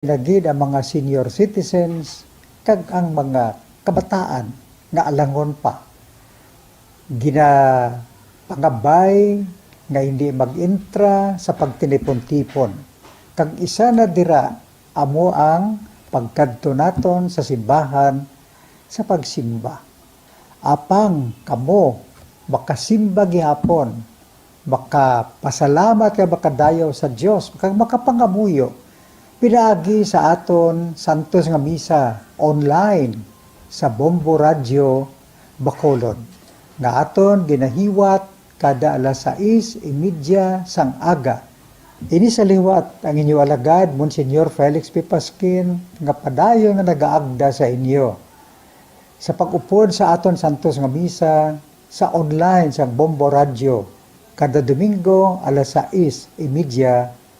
Lagi ang mga senior citizens kag ang mga kabataan nga alangon pa pangabay nga hindi mag-intra sa pagtinipon-tipon. Kag isa na dira amo ang pagkadto naton sa simbahan sa pagsimba. Apang kamo makasimba gihapon, makapasalamat ka makadayaw sa Dios, makapangamuyo. Pinaagi sa aton Santos nga Misa online sa Bombo Radio Bacolod. Nga aton ginahiwat kada alas 6:30 sang aga. Ini sa liwat ang inyo alagad, Monsignor Felix P. Pasquin, nga padayon nga nagaagda sa inyo. Sa pag-upod sa aton Santos nga Misa sa online sa Bombo Radio kada Domingo alas 6:30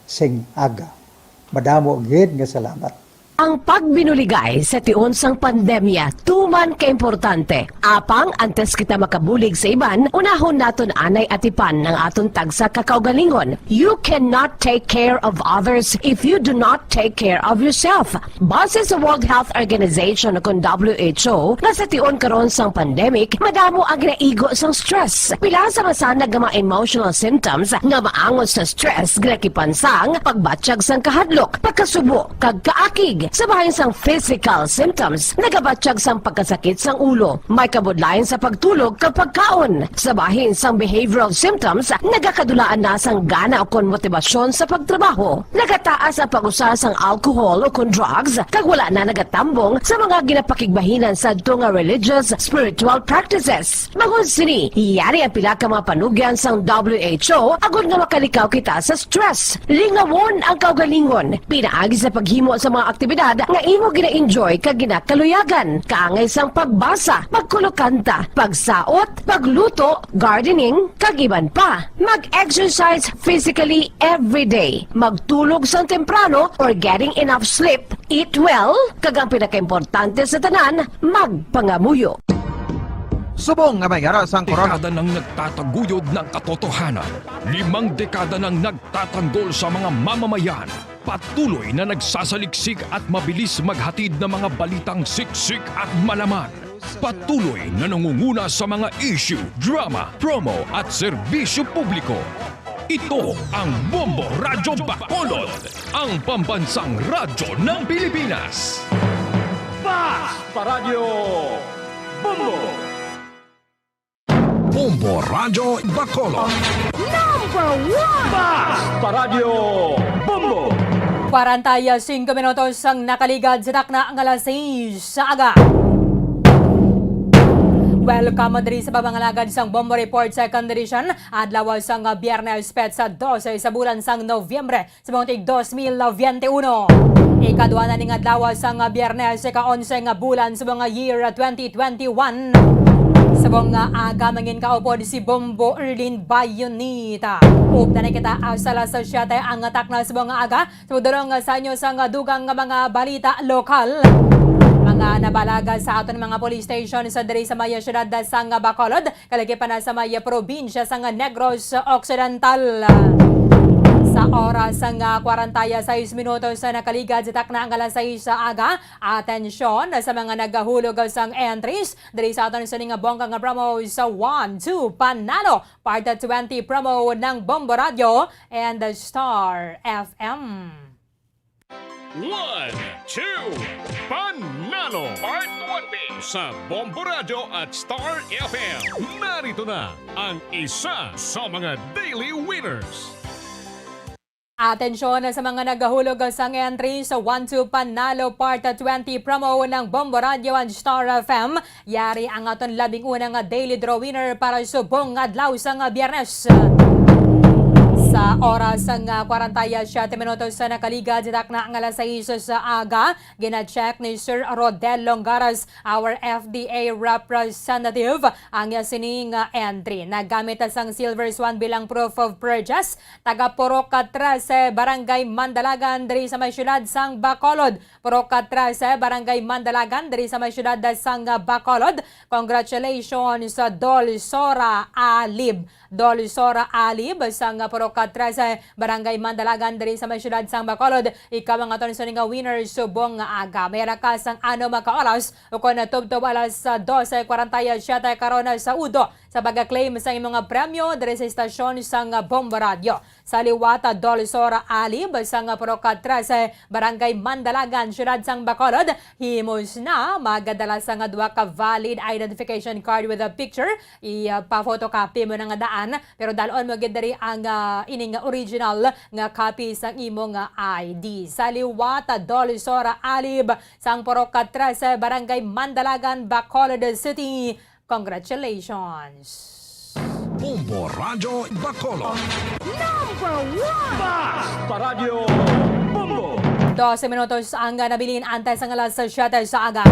sing aga. Madamo gid nga salamat. Ang pagbinuligay sa tiun sang pandemya, tuman kaimportante. Apang antes kita makabulig sa iban, unahon naton anay atipan ng aton tagsa kakaugalingon. You cannot take care of others if you do not take care of yourself. Base sa World Health Organization o WHO, na sa tiun karon sang pandemic, madamo ang naigo sang stress. Pila sa masanag nga mga emotional symptoms nga maangon sa stress, ginakipansang pagbatsyag sang kahadlok, pagkasubo, kag kaakig. Sa bahin sang physical symptoms, nagabatsyag sang pagkasakit sang ulo, may kabudlayan sa pagtulog kapag kaon. Sa bahin sang behavioral symptoms, nagakadulaan na sang gana o kon motibasyon sa pagtrabaho. Nagataas ang pag-usa sang alcohol o kon drugs, kag wala na nagatambong sa mga ginapakigbahinan sa nga religious, spiritual practices. Bangon sini, yari ang pila ka mga panugyan sang WHO agod nga makalikaw kita sa stress. Lingawon ang kaugalingon, pinaagi sa paghimo sa mga aktibidad nga imo gina-enjoy kag ginakaluyagan, kaangay sang pagbasa, pagkulokanta, pagsaot, pagluto, gardening, kag iban pa. Mag-exercise physically every day, magtulog sang temprano or getting enough sleep, eat well, kag ang pinakaimportante sa tanan, magpangamuyo. Subong nga may aras ang corona. Dekada nang nagtataguyod ng katotohanan. 5 dekada nang nagtatanggol sa mga mamamayan. Patuloy na nagsasaliksik at mabilis maghatid ng mga balitang siksik at malaman. Patuloy na nangunguna sa mga issue, drama, promo at serbisyo publiko. Ito ang Bombo Radyo Bacolod, ang pambansang radyo ng Pilipinas. Fast Radyo Bombo! Bombo Radyo Bacolod. #1 Fast Radyo Bombo! 45 minutos ang nakaligad sa takna ng alas 6 sa aga. Welcome diri sa babangalagad sang Bombo Report Second Edition. Adlaw sang Biyernes petsa 12 sa bulan sang Nobyembre sa buong 2021. Ikaduha na ning adlaw sang Biyernes ika-11 nga bulan sa mga year 2021. Sa buong aga mangin kaupod si Bombo Erlin Bayonita. Upda na kita sa alas 7 ang takna sa buong aga. Sumudurong sa inyo sang dugang mga balita lokal. Mga nabalaga sa aton mga police station sa diri sa maya syudad sang Bacolod, kalagi pa na sa maya probinsya sang Negros Occidental. Sa oras ng 46 minutos sa nakaligad sa takna ang alas 6 sa aga, atensyon sa mga nagahulog sang entries diri sa aton sa nga bongga nga promo sa 1-2 Panalo, part 20 promo ng Bombo Radio and the Star FM. 1-2 Panalo Part 1B sa Bombo Radio at Star FM. Narito na ang isa sa mga daily winners. Atensyon sa mga nagahulog sang entry sa 1-2 Panalo Part 20 promo ng Bombo Radio and Star FM. Yari ang aton labing unang daily draw winner para subong adlaw sang Biyernes. Sa oras ng 47 minutos sa nakaligad sa takna ng alas 6 sa aga, gina-check ni Sir Rodel Longaras, our FDA representative, ang sining entry. Nagamit sang Silver Swan bilang proof of purchase. Taga Purok 13, Barangay Mandalagan, diri sa may syudad sang Bacolod. Purok 13, Barangay Mandalagan, diri sa may syudad sang Bacolod. Congratulations sa Dol Sora Alib. Dolisora Alib sang Purok 13 Barangay Mandalagan diri sa may syudad sang Bacolod. Ikaw mga ton nga winner subong nga aga. May rakas ang ano maka-oras o kung natubtob alas 12:47 karon sa Udo sa pag-claim sa imong premyo diri sa istasyon sang Bombo Radio. Sa liwata Dolisora Alib sang Purok 13 Barangay Mandalagan syudad sang Bacolod, himos na magadala sa nga duha ka valid identification card with a picture. Ipa-photocopy mo na nga daan pero dalon mo gid diri ang ining original nga copy sa imong ID. Sa liwata Dolisora Alib sang Purok 13 Barangay Mandalagan, Bacolod City. Congratulations! Bombo Radio Bacolod. 12 minutos ang nabilin antay sa alas 7 sa aga.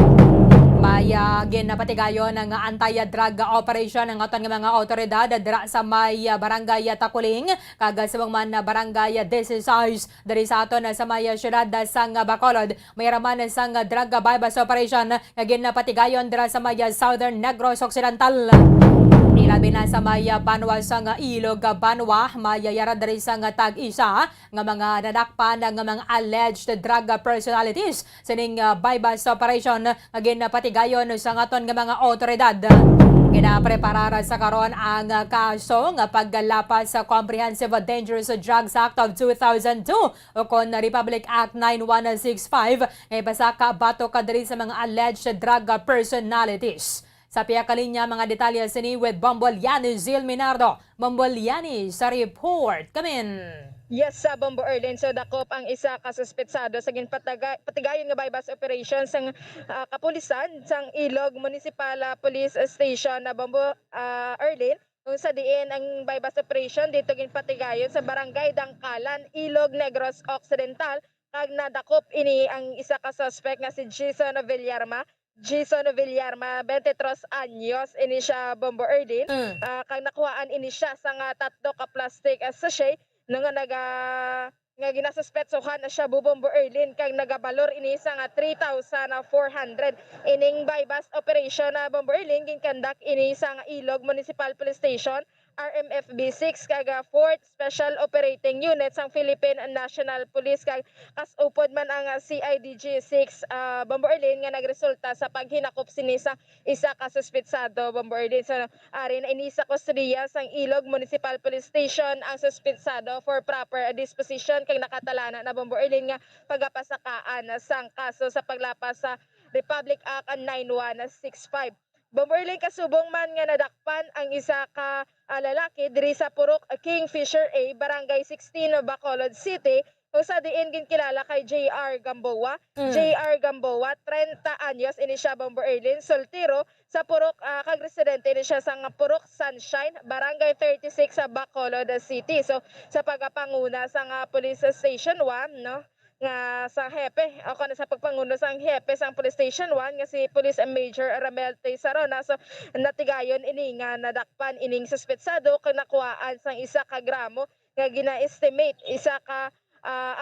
May ginapatigayon ng anti-drug operation ng aton nga mga otoridad dira sa may barangay Takuling kagasabang man na barangay 16 diri sa aton sa may syudad sang Bacolod. May raman sang drug bypass operation nga ginapatigayon dira sa may Southern Negros Occidental. Ilabi na sa may banwa sa nga ilog banwa, mayayara diri sa nga tag-isa nga mga nadakpan nga mga alleged drug personalities sining bypass operation nga ginapatigayon sa aton nga mga otoridad. Ginapreparar sa karon ang kaso nga paggalapas sa Comprehensive Dangerous Drugs Act of 2002 o kon Republic Act 9165 nga pasaka bato ka diri sa mga alleged drug personalities. Sa piyakalinya mga detalye sini with Bomboliani Zil Minardo. Bomboliani sa report. Kamin. Yes, sa Bombo Erlen. So, dakop ang isa kasuspetsado sa patigayon nga bypass operation sang kapulisan sang Ilog Municipal Police Station na Bombo Erlen. Kung sa diin ang bypass operation dito ginpatigayon sa Barangay Dangkalan, Ilog Negros Occidental. Kag nadakop ini ang isa ka suspect nga si Jason Villarma, 23 anyos, ini siya Bombo Erdin. Kag nakuhaan ini siya sa nga tatlo ka plastic sachet nga nga ginasuspetsohan na siya Bombo Erdin kag nagabalor ini sa nga 3,400. Ining bypass operation na Bombo Erdin ginkandak ini sa nga Ilog Municipal Police Station RMFB 6 kag 4th Special Operating Unit sang Philippine National Police kag kasupod man ang CIDG 6 Bombo Erlen nga nagresulta sa paghinakop sini sa isa ka suspetsado Bombo Erlen. So ari na ini sa kustodiya sang Ilog Municipal Police Station ang suspetsado for proper disposition kag nakatalana na Bombo Erlen nga pagapasakaan sang kaso sa paglapas sa Republic Act 9165. Bombo Erlen kasubong man nga nadakpan ang isa ka lalaki diri sa Purok Kingfisher A, Barangay 16, Bacolod City, kung sa diin ginkilala kay JR Gamboa. JR Gamboa, 30 anyos, ini siya Bombo Erlen, soltero, sa Purok, kag residente ini siya sa Purok Sunshine, Barangay 36 sa Bacolod City. So, sa pagapanguna sa Police Station 1, no? Nga sa hepe ako na sa pagpanguno sang hepe sang Police Station 1 nga si Police Major Ramel T. Sarona. So natigayon ini nga nadakpan ining suspetsado kag nakuhaan sang isa ka gramo nga gina-estimate isa ka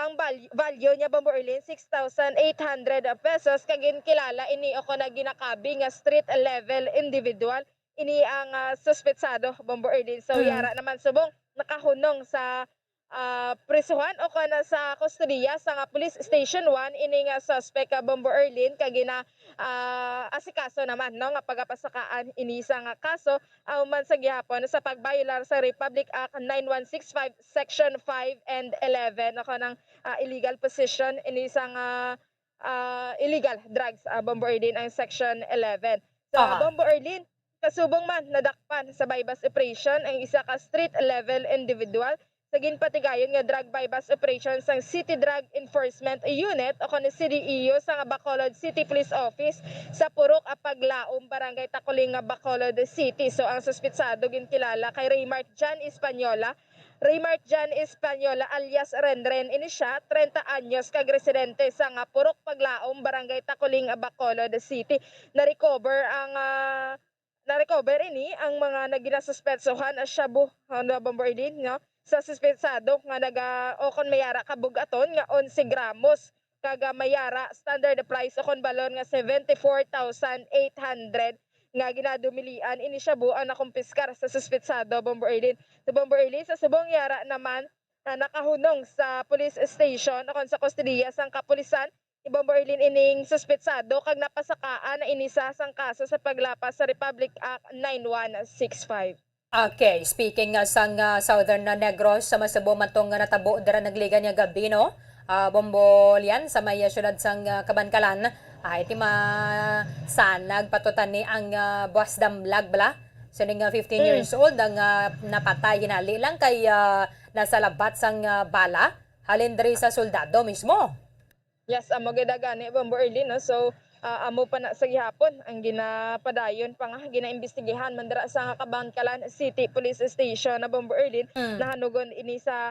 ang value niya Bombo Erlen 6,800 pesos kag ginkilala ini ako na ginakabi nga street level individual ini ang suspetsado Bombo Erlen. So yara naman subong nakahunong sa prisuhan o kana sa kustodiya sa Police Station 1 ini nga suspect Bombo Erlen kag gina asikaso naman no nga pagapasakaan ini sa nga kaso man sa gihapon sa pagbaylar sa Republic Act 9165 Section 5 and 11 ako ng illegal possession ini sa nga illegal drugs Bombo Erlen ang Section 11. Sa Bombo Erlen kasubong man nadakpan sa bypass operation ang isa ka street level individual sa ginpatigayon nga drug bypass operation sang City Drug Enforcement Unit o kani CDEO sa Bacolod City Police Office sa Purok Apaglaom, Barangay Takuling, Bacolod City. So ang suspetsado ginkilala kay Raymart John Española. Raymart John Española alias Renren, ini siya 30 anyos kag residente sa Purok Paglaom, Barangay Takuling, Bacolod City. Na-recover ini ang mga naginasuspetsohan as shabu Bombo Erlen no sa suspetsado nga okon mayara kabugaton nga 11 gramos kag mayara standard price okon balon nga 74,800 nga ginadumilian ini siya buang nakumpiskar sa suspetsado Bombo Erlin. Sa Bombo Erlin sa subong yara naman nakahunong sa police station akon sa kustodiya sang kapulisan ni Bombo Erlin ining suspetsado kag napasakaan na inisa sang kaso sa paglapas sa Republic Act 9165. Okay, speaking sang Southern Negros sa Masabo matong natabo dara nagliga niya gabi no. Bombolian sa may syudad sang Kabankalan ay iti masanag patutan ni ang buwas damlag bala. So ning 15 years old ang napatay ginali lang kay nasa labat sang bala halin diri sa soldado mismo. Yes, amo gidagani Bombo Erlin no. So amo pa na sa gihapon ang ginapadayon pa nga ginaimbestigahan man dira sa Kabankalan City Police Station na Bombo Erlin nahanugon ini sa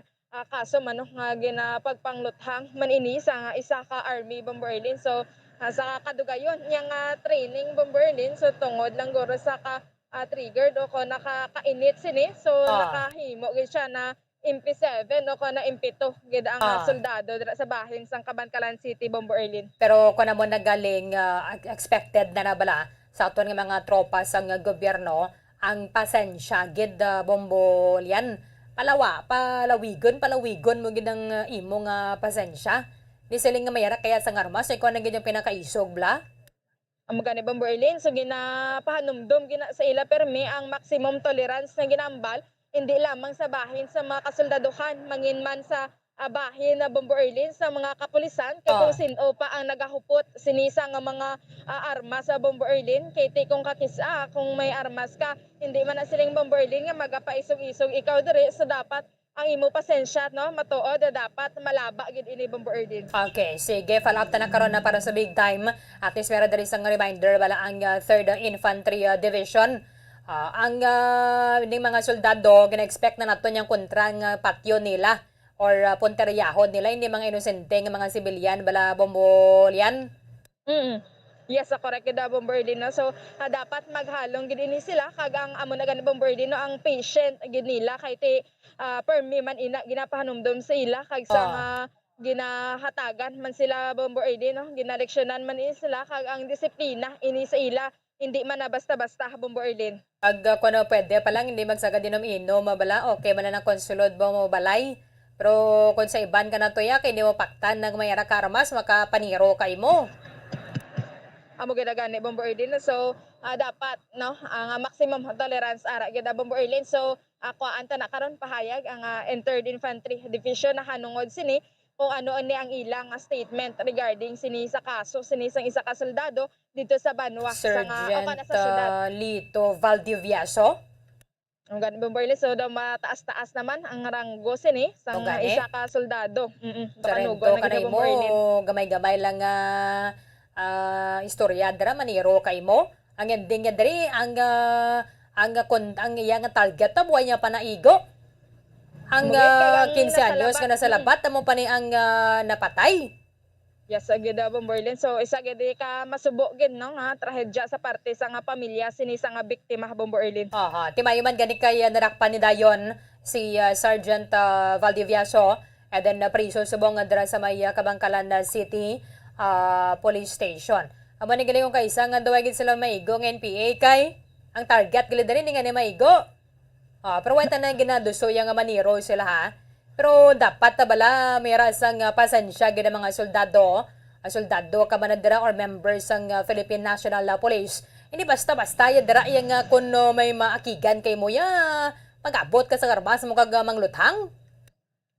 kaso man no, nga ginapagpangluthang man ini sa isa ka army Bombo Erlin. So sa kadugayon yang training Bombo Erlin so tungod lang goro sa ka triggered o ko nakakainit sini so nakahimo gid siya na MP7 o ko na MP2 gid ang soldado dira sa bahin sang Kabankalan City Bombo Erlin. Pero kuno mo nagaling expected na bala sa aton nga mga tropa sang gobyerno ang pasensya gid Bombolian. Palawigon mo gid ang imong pasensya. Di siling nga mayara kaya sa armas ikaw na gid yung pinakaisog bla. Ang mga ni Bombo Erlin so ginapahanumdum gina sa ila permi ang maximum tolerance na ginambal hindi lamang sa bahin sa mga kasoldaduhan manginman sa bahin na Bombo Erlin sa mga kapulisan kay kung sino pa ang nagahupot sinisa nga mga armas sa Bombo Erlin kay kung kakisa kung may armas ka hindi man na siling Bombo Erlin nga magapaisog-isog ikaw diri so dapat ang imo pasensya no matuod dapat malaba gid ini Bombo Erlin. Okay, sige, follow up ta na karon na para sa big time. At least meron diri sang reminder bala ang 3rd Infantry Division. Ang hindi mga soldado gina-expect na nato yang kontrang patio nila or punteryahon nila hindi mga inosente nga mga sibilyan bala Bombolian. Yes, correct gid Bombo Erlin no. So dapat maghalong gid ini sila kag ang amo na gani Bombo Erlin no ang patient gid nila kay ti permi man ina ginapahanumdum sa ila kag sa ginahatagan man sila Bombo Erlin no. Ginaleksyonan man ini sila kag ang disiplina ini sa ila hindi man na basta-basta Bombo Erlin. Ag kuno pwede pa lang hindi magsagad inom-inom mabala okay man na konsulod mo balay. Pero kung sa iban ka na tuya kay hindi mo paktan nag mayara ka armas makapaniro kay mo. Amo gidagani Bombo Erlin so dapat no ang maximum tolerance ara gid Bombo Erlin so ako anta na karon pahayag ang 3rd Infantry Division na hanungod sini kung ano ni ang ilang statement regarding sini sa kaso sini sang isa ka soldado dito sa Banwa Sergeant sa syudad. Lito Valdivieso. Ang ganun Bombo Erlin so daw mataas-taas naman ang ranggo sini sang isa ka soldado. Sarento kanay mo gamay-gamay lang istorya dra maniro kay mo ang ending niya diri ang iyang target ta buhay niya panaigo ang 15 anyos nga nasa labat mo pa ni ang napatay. Yes, agad Bombo Erlin. So isa gid ka masubo gid no nga trahedya sa parte sa nga pamilya sini sa nga biktima Bombo Erlin. Timayo man gani kay narakpan ni dayon si Sergeant Valdivieso and then priso subong dra sa may Kabankalan City police station. Amo ni gali kung kaisa nga daw gid sila maigo ng NPA kay ang target gali diri nga ni maigo. Pero wala na ginaduso yang maniro sila ha. Pero dapat bala may rasang pasensya gid mga soldado. Soldado ka man dira or members sang Philippine National Police. Hindi basta-basta ya dira yang kun may maakigan kay mo ya pag-abot ka sa armas mo kag mangluthang.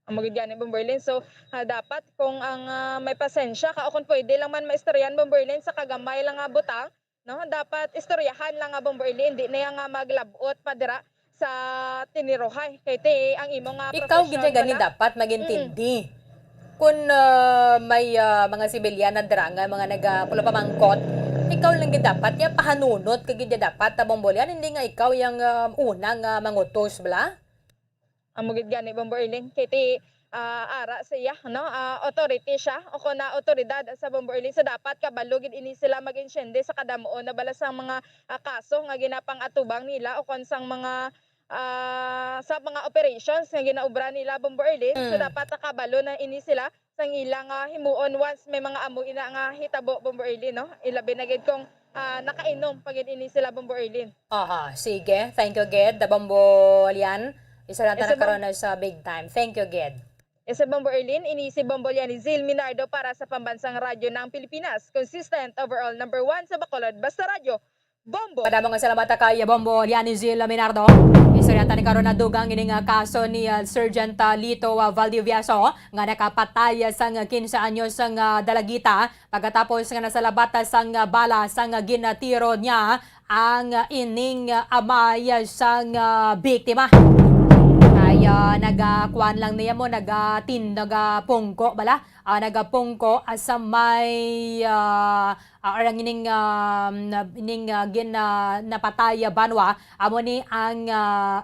Ang magigyan ni Bombo Erlin. So, dapat kung ang may pasensya ka o kung pwede lang man maistoryahan Bombo Erlin sa kagamay lang nga butang, no? Dapat istoryahan lang nga Bombo Erlin, hindi na nga maglabot pa dira sa tinirohay. Kay te ang imo nga ikaw gid gani dapat magintindi. Kung may mga sibilyan na dira nga mga nagapula pamangkot, ikaw lang gid dapat ya pahanunot kay gid dapat ta Bombolian hindi nga ikaw yang unang mangutos bala. Ang mugid gani Bombo Erlin kay ti ara siya no authority siya o na otoridad sa Bombo Erlin so dapat kabalo gid ini sila mag-insyende sa kadamuon na bala sang mga kaso nga ginapang atubang nila o kon sang mga sa mga operations nga ginaubra nila Bombo Erlin so dapat kabalo na ini sila sang ilang himuon once may mga amo ina nga hitabo Bombo Erlin no ilabi na gid kung nakainom pag ini sila Bombo Erlin. Aha, sige. Thank you, Ged. The Bombo Lian. Isa na Isa nagkaroon na sa big time. Thank you, Ged. Sa Bombo Erlin, inisi Bombo Lian ni Zil Minardo para sa pambansang radyo ng Pilipinas. Consistent overall number 1 sa Bacolod. Basta radyo, Bombo! Madamang nga salamat kay Bombo Lianizil Minardo. Istorya ni karon na dugang ining kaso ni Sergeant Lito Valdivieso nga nakapatay sang 15 anyos sang dalagita pagkatapos nga nasalabat sang bala sang ginatiro niya ang ining amay sang biktima. Kaya nagakuan lang niya mo nagapungko bala nagapungko sa may arang ining napatay banwa amo ni ang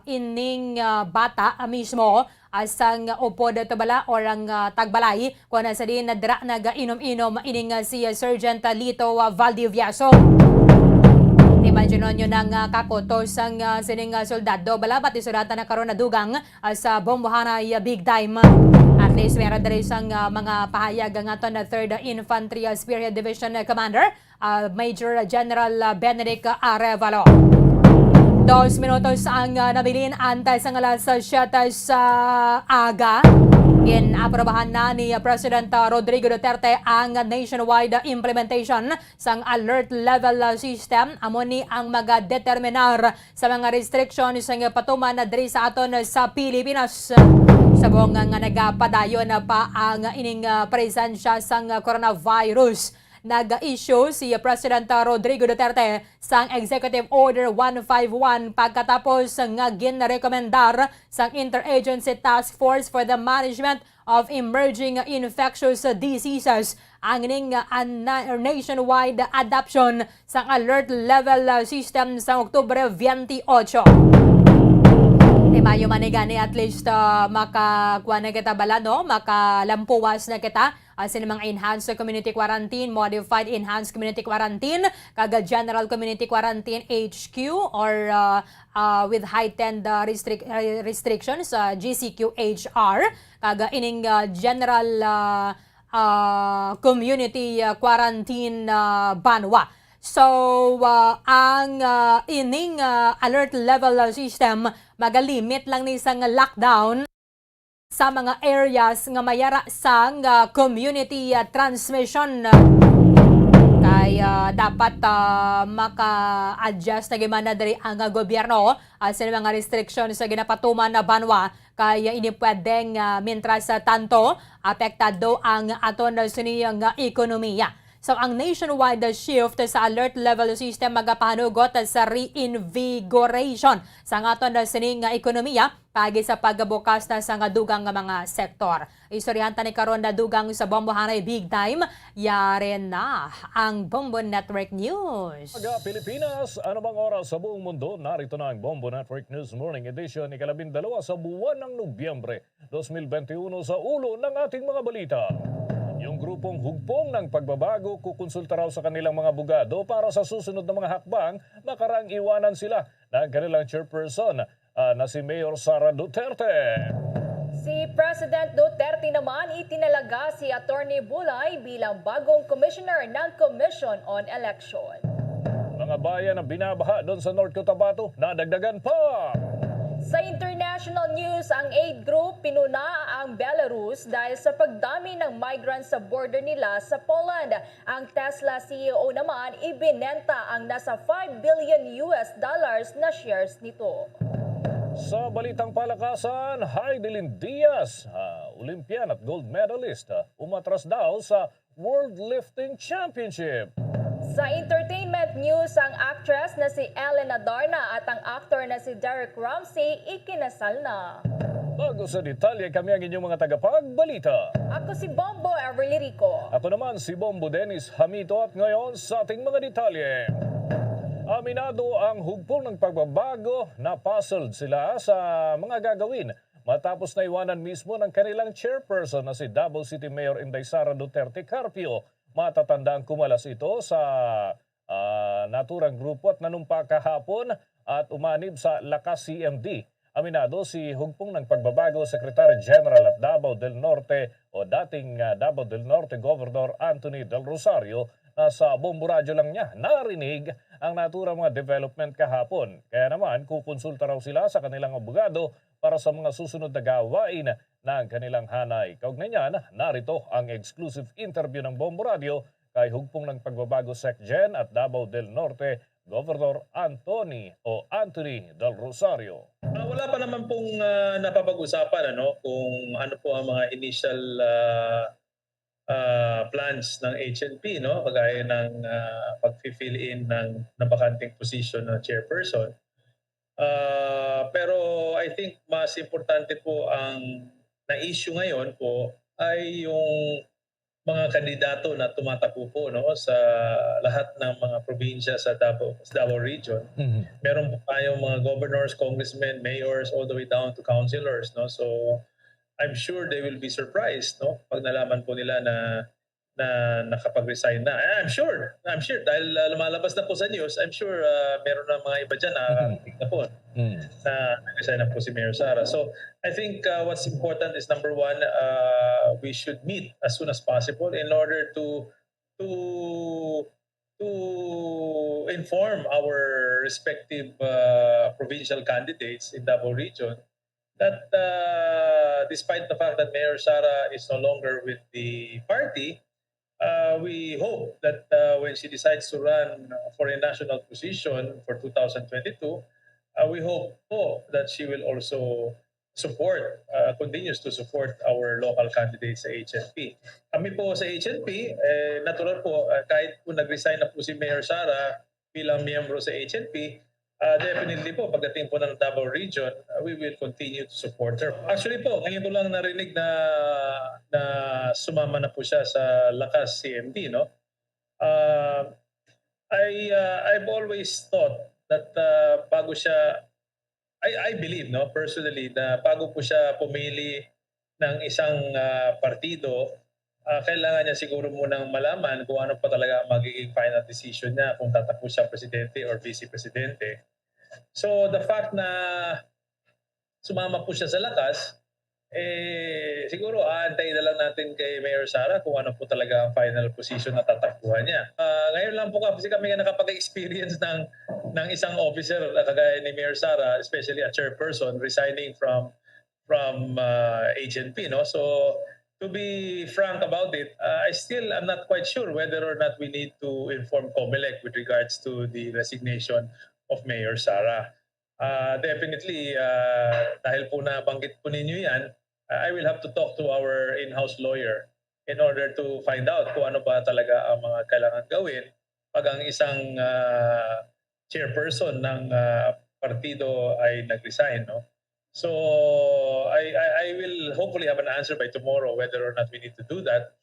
ining bata mismo asang upod to bala orang tagbalay kuan sa din nadra nagainom-inom ining si Sergeant Lito Valdivieso. Imagine nyo ng kakoto sang sining soldado bala ba't isulatan na karon na dugang sa Bombohanay big time. At least meron dali sang mga pahayag nga to na 3rd Infantry Spearhead Division Commander Major General Benedict Arevalo. 2 minutos ang nabilin antay sa alas 7 sa aga. Ginaprobahan na ni President Rodrigo Duterte ang nationwide implementation sang alert level system amo ni ang magadeterminar sa mga restrictions sang patuman na diri sa aton sa Pilipinas. Sabong nga nagapadayon na pa ang ining presensya sang coronavirus. Nag-issue si President Rodrigo Duterte sang Executive Order 151 pagkatapos nga ginrekomendar sang Interagency Task Force for the Management of Emerging Infectious Diseases ang ning nationwide adoption sang alert level system sa Oktubre 28. Mayo manigani at least makakuha na kita bala no, makalampuwas na kita sa mga enhanced community quarantine, modified enhanced community quarantine, kaga general community quarantine HQ or with heightened restrictions GCQHR, kaga ining general community quarantine banwa. So, ang ining alert level system magalimit lang ni isang lockdown sa mga areas nga mayara sang community transmission. Kaya dapat maka-adjust na gimana diri ang gobyerno sa mga restrictions sa ginapatuman na banwa. Kaya ini pwedeng mintras tanto apektado ang aton suniyang ekonomiya. So ang nationwide shift sa alert level system magapanugot sa reinvigoration sa aton sining ekonomiya pagi sa pagbukas na sa dugang mga sektor. Istoryanta ni karon na dugang sa Bombohanay big time, yaren na ang Bombo Network News. Mga Pilipinas, ano bang oras sa buong mundo? Narito na ang Bombo Network News Morning Edition ni 12 sa buwan ng Nobyembre 2021 sa ulo ng ating mga balita. Yung grupong hugpong ng pagbabago kukonsulta raw sa kanilang mga abogado para sa susunod na mga hakbang makarang iwanan sila ng kanilang chairperson na si Mayor Sara Duterte. Si President Duterte naman itinalaga si Attorney Bulay bilang bagong commissioner ng Commission on Election. Mga bayan na binabaha doon sa North Cotabato, nadagdagan pa! Sa international news, ang aid group pinuna ang Belarus dahil sa pagdami ng migrants sa border nila sa Poland. Ang Tesla CEO naman ibinenta ang nasa $5 billion na shares nito. Sa balitang palakasan, Heidelin Diaz, Olympian at gold medalist, umatras daw sa World Lifting Championship. Sa entertainment news, ang actress na si Ellen Adarna at ang actor na si Derek Ramsey ikinasal na. Bago sa detalye, kami ang inyong mga tagapagbalita. Ako si Bombo Everly Rico. Ako naman si Bombo Dennis Hamito at ngayon sa ating mga detalye. Aminado ang hugpong ng pagbabago na puzzled sila sa mga gagawin matapos na iwanan mismo ng kanilang chairperson na si Davao City Mayor Inday Sara Duterte Carpio. Matatandaan kumalas ito sa naturang grupo at nanumpa kahapon at umanib sa Lakas CMD. Aminado si hugpong ng pagbabago Secretary General at Davao del Norte o dating Davao del Norte Governor Anthony Del Rosario nasa Bombo Radyo lang niya narinig ang naturang mga development kahapon. Kaya naman, kukonsulta raw sila sa kanilang abogado para sa mga susunod na gawain ng kanilang hanay. Kaugnay niyan, narito ang exclusive interview ng Bombo Radio kay hugpong ng pagbabago SecGen at Davao del Norte, Governor Anthony Del Rosario. Wala pa naman pong napapag-usapan kung ano po ang mga initial plans ng HNP, kagaya ng pag-fill in ng bakanting position ng chairperson. Pero I think mas importante po ang na-issue ngayon po ay yung mga kandidato na tumatakbo po sa lahat ng mga probinsya sa Davao region. Meron po tayong mga governors, congressmen, mayors, all the way down to councilors. So I'm sure they will be surprised pag nalaman po nila na nakapag-resign na. I'm sure dahil lumalabas na po sa news, I'm sure meron na mga iba dyan na po na nag-resign na po si Mayor Sara. So I think what's important is number one, we should meet as soon as possible in order to inform our respective provincial candidates in Davao region that despite the fact that Mayor Sara is no longer with the party, we hope that when she decides to run for a national position for 2022, we hope po that she will also continues to support our local candidates sa HNP. Kami po sa HNP, natural po, kahit kung nag-resign na po si Mayor Sara bilang miyembro sa HNP, definitely po, pagdating po ng Davao region, we will continue to support her. Actually po, ngayon ko lang narinig na sumama na po siya sa Lakas CMD, I've always thought that bago siya, I believe, personally, na bago po siya pumili ng isang partido, kailangan niya siguro munang malaman kung ano pa talaga ang magiging final decision niya, kung tatakbo siya presidente or vice-presidente. So the fact na sumama po siya sa Lakas, siguro aantayin na lang natin kay Mayor Sara kung ano po talaga ang final position na tatakbuhan niya. Ngayon lang po kasi kami nakapag-experience ng isang officer kagaya ni Mayor Sara, especially a chairperson, resigning from HNP. So to be frank about it, I still am not quite sure whether or not we need to inform COMELEC with regards to the resignation of Mayor Sara. Definitely, dahil po nabanggit po ninyo yan, I will have to talk to our in-house lawyer in order to find out kung ano ba talaga ang mga kailangan gawin pag ang isang chairperson ng partido ay nag-resign. So I will hopefully have an answer by tomorrow whether or not we need to do that.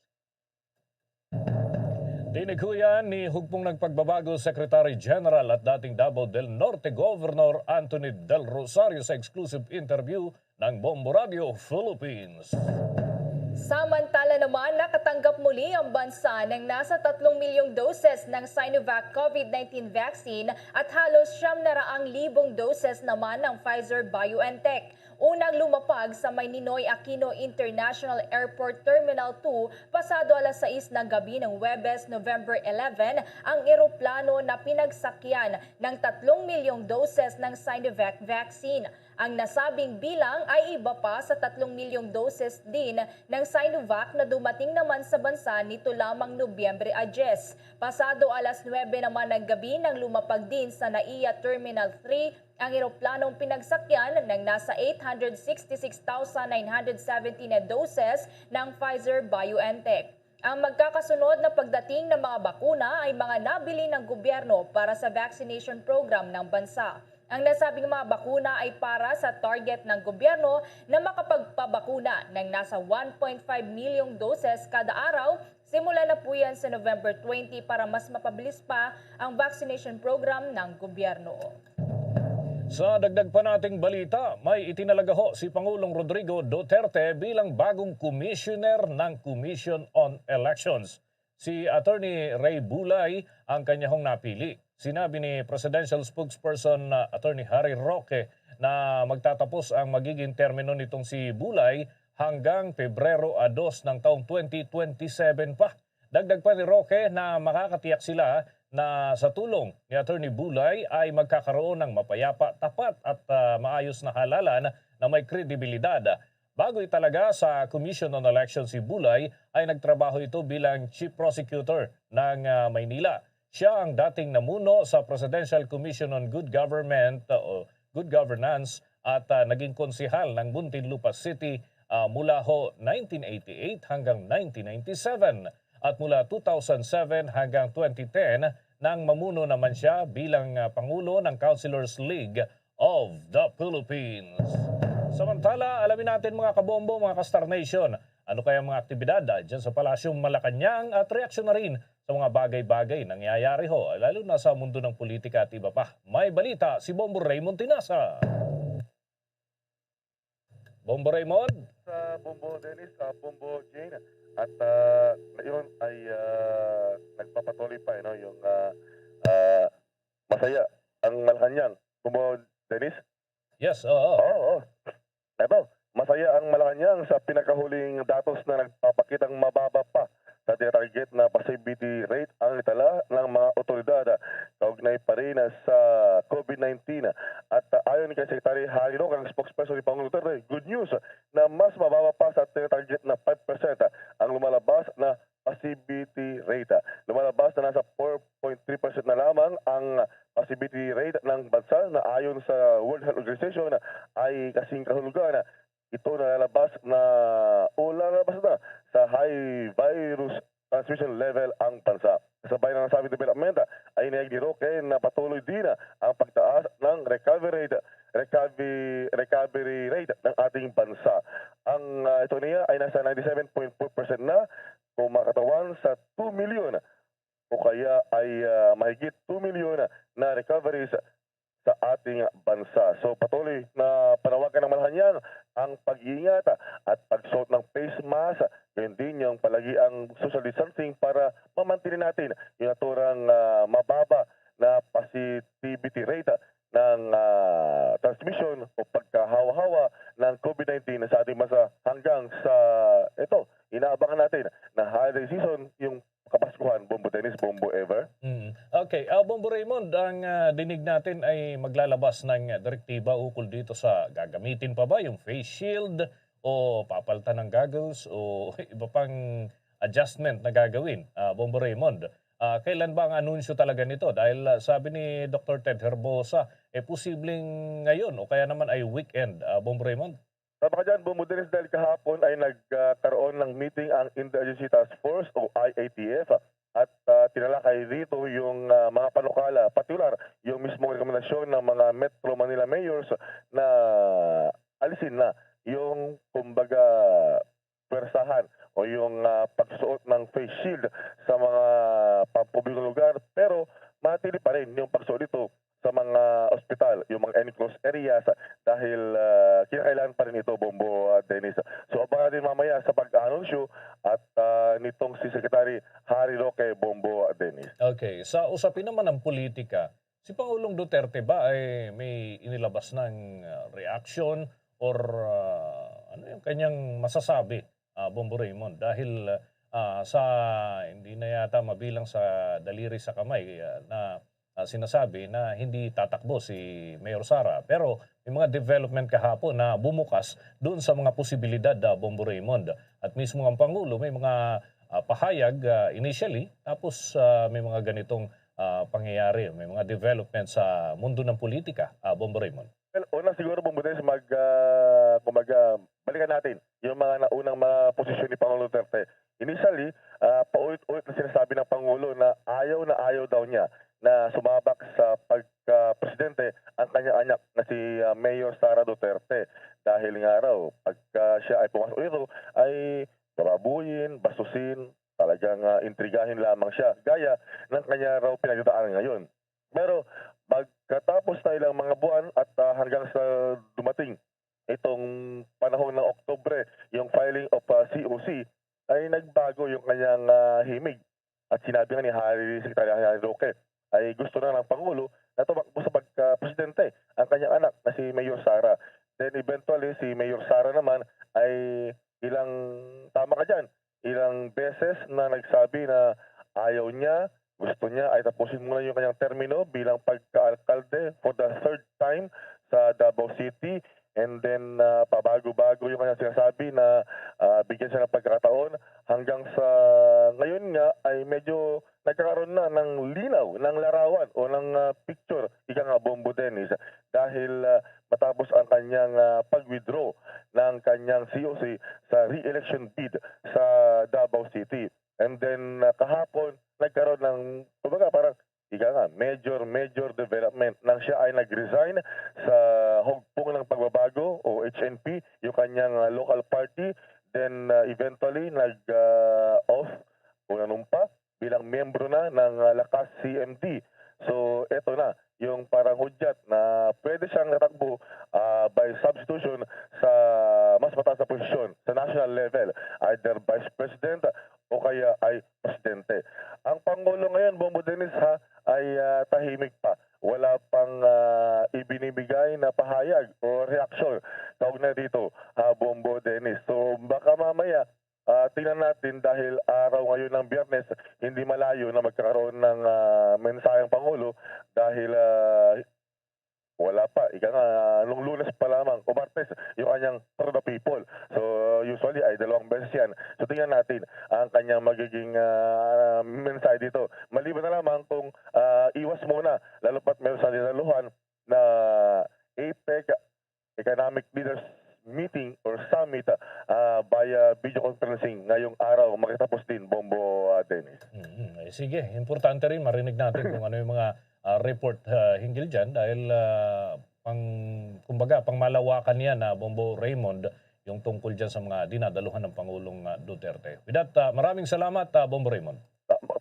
Tiniguyan ni hugpong nagpagbabago Secretary General at dating Davao del Norte Governor Anthony Del Rosario sa exclusive interview ng Bombo Radio Philippines. Samantala naman, nakatanggap muli ang bansa ng nasa 3 milyong doses ng Sinovac COVID-19 vaccine at halos 900,000 doses naman ng Pfizer-BioNTech. Unang lumapag sa may Ninoy Aquino International Airport Terminal 2 pasado alas 6 ng gabi ng Huwebes, November 11 ang eroplano na pinagsakyan ng 3 milyong doses ng Sinovac vaccine. Ang nasabing bilang ay iba pa sa 3 milyong doses din ng Sinovac na dumating naman sa bansa nito lamang Nobyembre 10. Pasado alas 9 naman ng gabi nang lumapag din sa NAIA Terminal 3 ang eroplanong pinagsakyan ng nasa 866,917 na doses ng Pfizer-BioNTech. Ang magkakasunod na pagdating ng mga bakuna ay mga nabili ng gobyerno para sa vaccination program ng bansa. Ang nasabing mga bakuna ay para sa target ng gobyerno na makapagpabakuna ng nasa 1.5 milyong doses kada araw. Simula na po yan sa November 20 para mas mapabilis pa ang vaccination program ng gobyerno. Sa dagdag pa nating balita, may itinalaga ho si Pangulong Rodrigo Duterte bilang bagong commissioner ng Commission on Elections. Si Attorney Ray Bulay ang kanyang napili. Sinabi ni Presidential Spokesperson Attorney Harry Roque na magtatapos ang magiging termino nitong si Bulay hanggang Pebrero 2 ng taong 2027 pa. Dagdag pa ni Roque na makakatiyak sila na sa tulong ni Attorney Bulay ay magkakaroon ng mapayapa, tapat at maayos na halalan na may kredibilidad. Bago talaga sa Commission on Elections si Bulay ay nagtrabaho ito bilang Chief Prosecutor ng Maynila. Siya ang dating namuno sa Presidential Commission on Good Government o Good Governance at naging konsihal ng Muntinlupa City mula ho 1988 hanggang 1997. At mula 2007 hanggang 2010 nang mamuno naman siya bilang Pangulo ng Councilors League of the Philippines. Samantala, alamin natin mga kabombo, mga ka-Star Nation, ano kaya mga aktibidad dyan sa Palasyong Malacanang at reaksyon na rin sa mga bagay-bagay nangyayari ho, lalo na sa mundo ng politika at iba pa. May balita si Bombo Raymond Tinasa. Bombo Raymond? Sa Bombo Dennis, sa Bombo Jane, at yun ay nagpapatuloy pa yung masaya ang Malacanang. Bombo Dennis? Yes, oo. Oo. Ito, masaya ang Malacanang sa pinakahuling datos na nagpapakitang mababa pa sa target na positivity rate ang itala ng mga otoridad. Kaugnay pa rin sa COVID-19. At ayon kay Secretary Harry Roque, ang spokesperson ni Pangulong Duterte, good news na mas mababa pa sa target na 5% ang lumalabas na positivity rate. Lumalabas na nasa 4.3% na lamang ang positivity rate ng bansa na ayon sa World Health Organization ay kasing kahulugan. Ito nalalabas na sa high virus transmission level ang bansa. Kasabay ng nasabing development ay inayag ni Roque na patuloy din ang pagtaas ng recovery rate ng ating bansa. Ang ito niya ay nasa 97.4% na, kumakatawan sa 2 milyon o kaya ay mahigit 2 milyon na recoveries sa ating bansa. So patuloy na panawagan ng Malacanang ang pag-iingat at pagsuot ng face mask, yun din yung palagi ang social distancing para mamantinin natin yung naturang mababa na positivity rate ng transmission o pagkahawa-hawa ng COVID-19 sa ating bansa hanggang sa ito, inaabangan natin na holiday season, yung Kapaskuhan. Bombo Dennis, Bombo Ever. Okay, Bombo Raymond, ang dinig natin ay maglalabas ng direktiba ukol dito sa gagamitin pa ba yung face shield o papalitan ng goggles o iba pang adjustment na gagawin, Bombo Raymond. Kailan ba ang anunsyo talaga nito? Dahil sabi ni Dr. Ted Herbosa, posibleng ngayon o kaya naman ay weekend, Bombo Raymond? Tama ka dyan, Bombo Dennis, dahil kahapon ay nagkaroon ng meeting ang Interagency Task Force o IATF at tinalakay dito yung mga panukala, partikular yung mismong rekomendasyon ng mga Metro Manila mayors na alisin na yung kumbaga pwersahan o yung pagsuot ng face shield sa mga pampublikong lugar, pero matili pa rin yung pagsuot dito sa mga ospital, yung mga enclosed areas dahil kinakailangan pa rin ito, Bombo Dennis. So abangan din mamaya sa pag-anunsyo at nitong si Secretary Harry Roque, Bombo Dennis. Okay, sa usapin naman ng politika, si Pangulong Duterte ba ay may inilabas ng reaction or ano yung kanyang masasabi, Bombo Raymond? Dahil sa hindi na yata mabilang sa daliri sa kamay na sinasabi na hindi tatakbo si Mayor Sara. Pero may mga development kahapon na bumukas doon sa mga posibilidad, Bombo Raymond. At mismo ang Pangulo may mga pahayag initially, tapos may mga ganitong pangyayari, may mga development sa mundo ng politika, Bombo Raymond. Well, una siguro, Bombo Dennis, balikan natin yung mga naunang mga posisyon ni Pangulong Duterte. Initially, paulit-ulit na sinasabi ng Pangulo na ayaw daw niya na sumabak sa pagka-presidente ang kanyang anak na si Mayor Sara Duterte. Dahil nga raw, pagka siya ay pumasok ito, ay bababuyin, bastusin, talagang intrigahin lamang siya. Gaya ng kanya raw pinagdadaanan ngayon. Pero pagkatapos na ilang mga buwan at hanggang sa dumating itong panahon ng Oktubre, yung filing of COC, ay nagbago yung kanyang himig. At sinabi nga ni Secretary Harry Roque, ay gusto na ng Pangulo na tumakbo sa pagka-presidente ang kanyang anak na si Mayor Sara. Then eventually si Mayor Sara naman ay tama ka dyan, ilang beses na nagsabi na ayaw niya, gusto niya ay tapusin muna yung kanyang termino bilang pagka-alkalde for the third time sa Davao City. And then pabago-bago yung kanyang sinasabi na bigyan siya ng pagkakataon hanggang sa ngayon nga ay medyo nagkakaroon na ng linaw, ng larawan o ng picture, ika nga Bombo Dennis, dahil matapos ang kanyang pag-withdraw ng kanyang COC sa re-election bid sa Davao City. And then kahapon nagkaroon ng kumbaga parang ika nga, major development nang siya ay nag-resign sa hugpong ng pagbabago o HNP, yung kanyang local party. Then eventually nag-off o nanumpa bilang miyembro na ng Lakas CMD. So eto na, yung parang hudyat na pwede siyang natakbo by substitution sa mas mataas na posisyon sa national level, either Vice President o kaya ay Presidente. Ang Pangulo ngayon, Bombo Dennis, ay tahimik pa. Wala pang ibinibigay na pahayag o reaksyon kaugnay dito, Bombo Dennis. So baka mamaya tingnan natin dahil araw ngayon ng Biyernes, hindi malayo na magkakaroon ng mensaheng Pangulo dahil wala pa. Ika nga, nung Lunes pa lamang o Martes, yung kanyang for the people. So usually ay 2 beses yan. So tingnan natin ang kanyang magiging mensahe dito. Maliban na lamang kung iwas muna, lalo pat meron sa dinaluhan na APEC Economic Leaders Meeting or Summit via video conferencing ngayong araw makitapos din, Bombo Dennis. Sige, importante rin marinig natin kung ano yung mga report hinggil dyan dahil kumbaga pangmalawakan yan na Bombo Raymond yung tungkol dyan sa mga dinadaluhan ng Pangulong Duterte. With that, maraming salamat Bombo Raymond.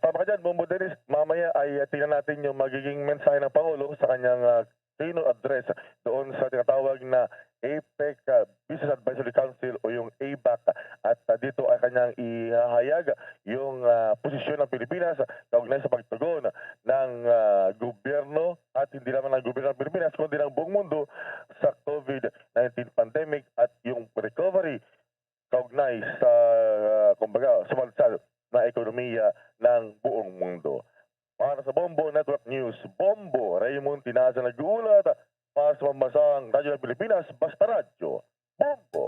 Tama ka dyan, Bombo Dennis. Mamaya ay tingnan natin yung magiging mensahe ng Pangulo sa kanyang keynote address doon sa tinatawag na APEC Business Advisory Council o yung ABAC, at dito ay kanyang ihahayag yung posisyon ng Pilipinas kaugnay sa pagtugon ng gobyerno at hindi naman ng gobyerno ng Pilipinas kundi ng buong mundo sa COVID-19 pandemic at yung recovery kaugnay sa kumbaga sumansal na ekonomiya ng buong mundo. Para sa Bombo Network News, Bombo Raymond Tinaza nag-uulat para sa pambasang Radyo ng Pilipinas, Basta Radyo, Bombo.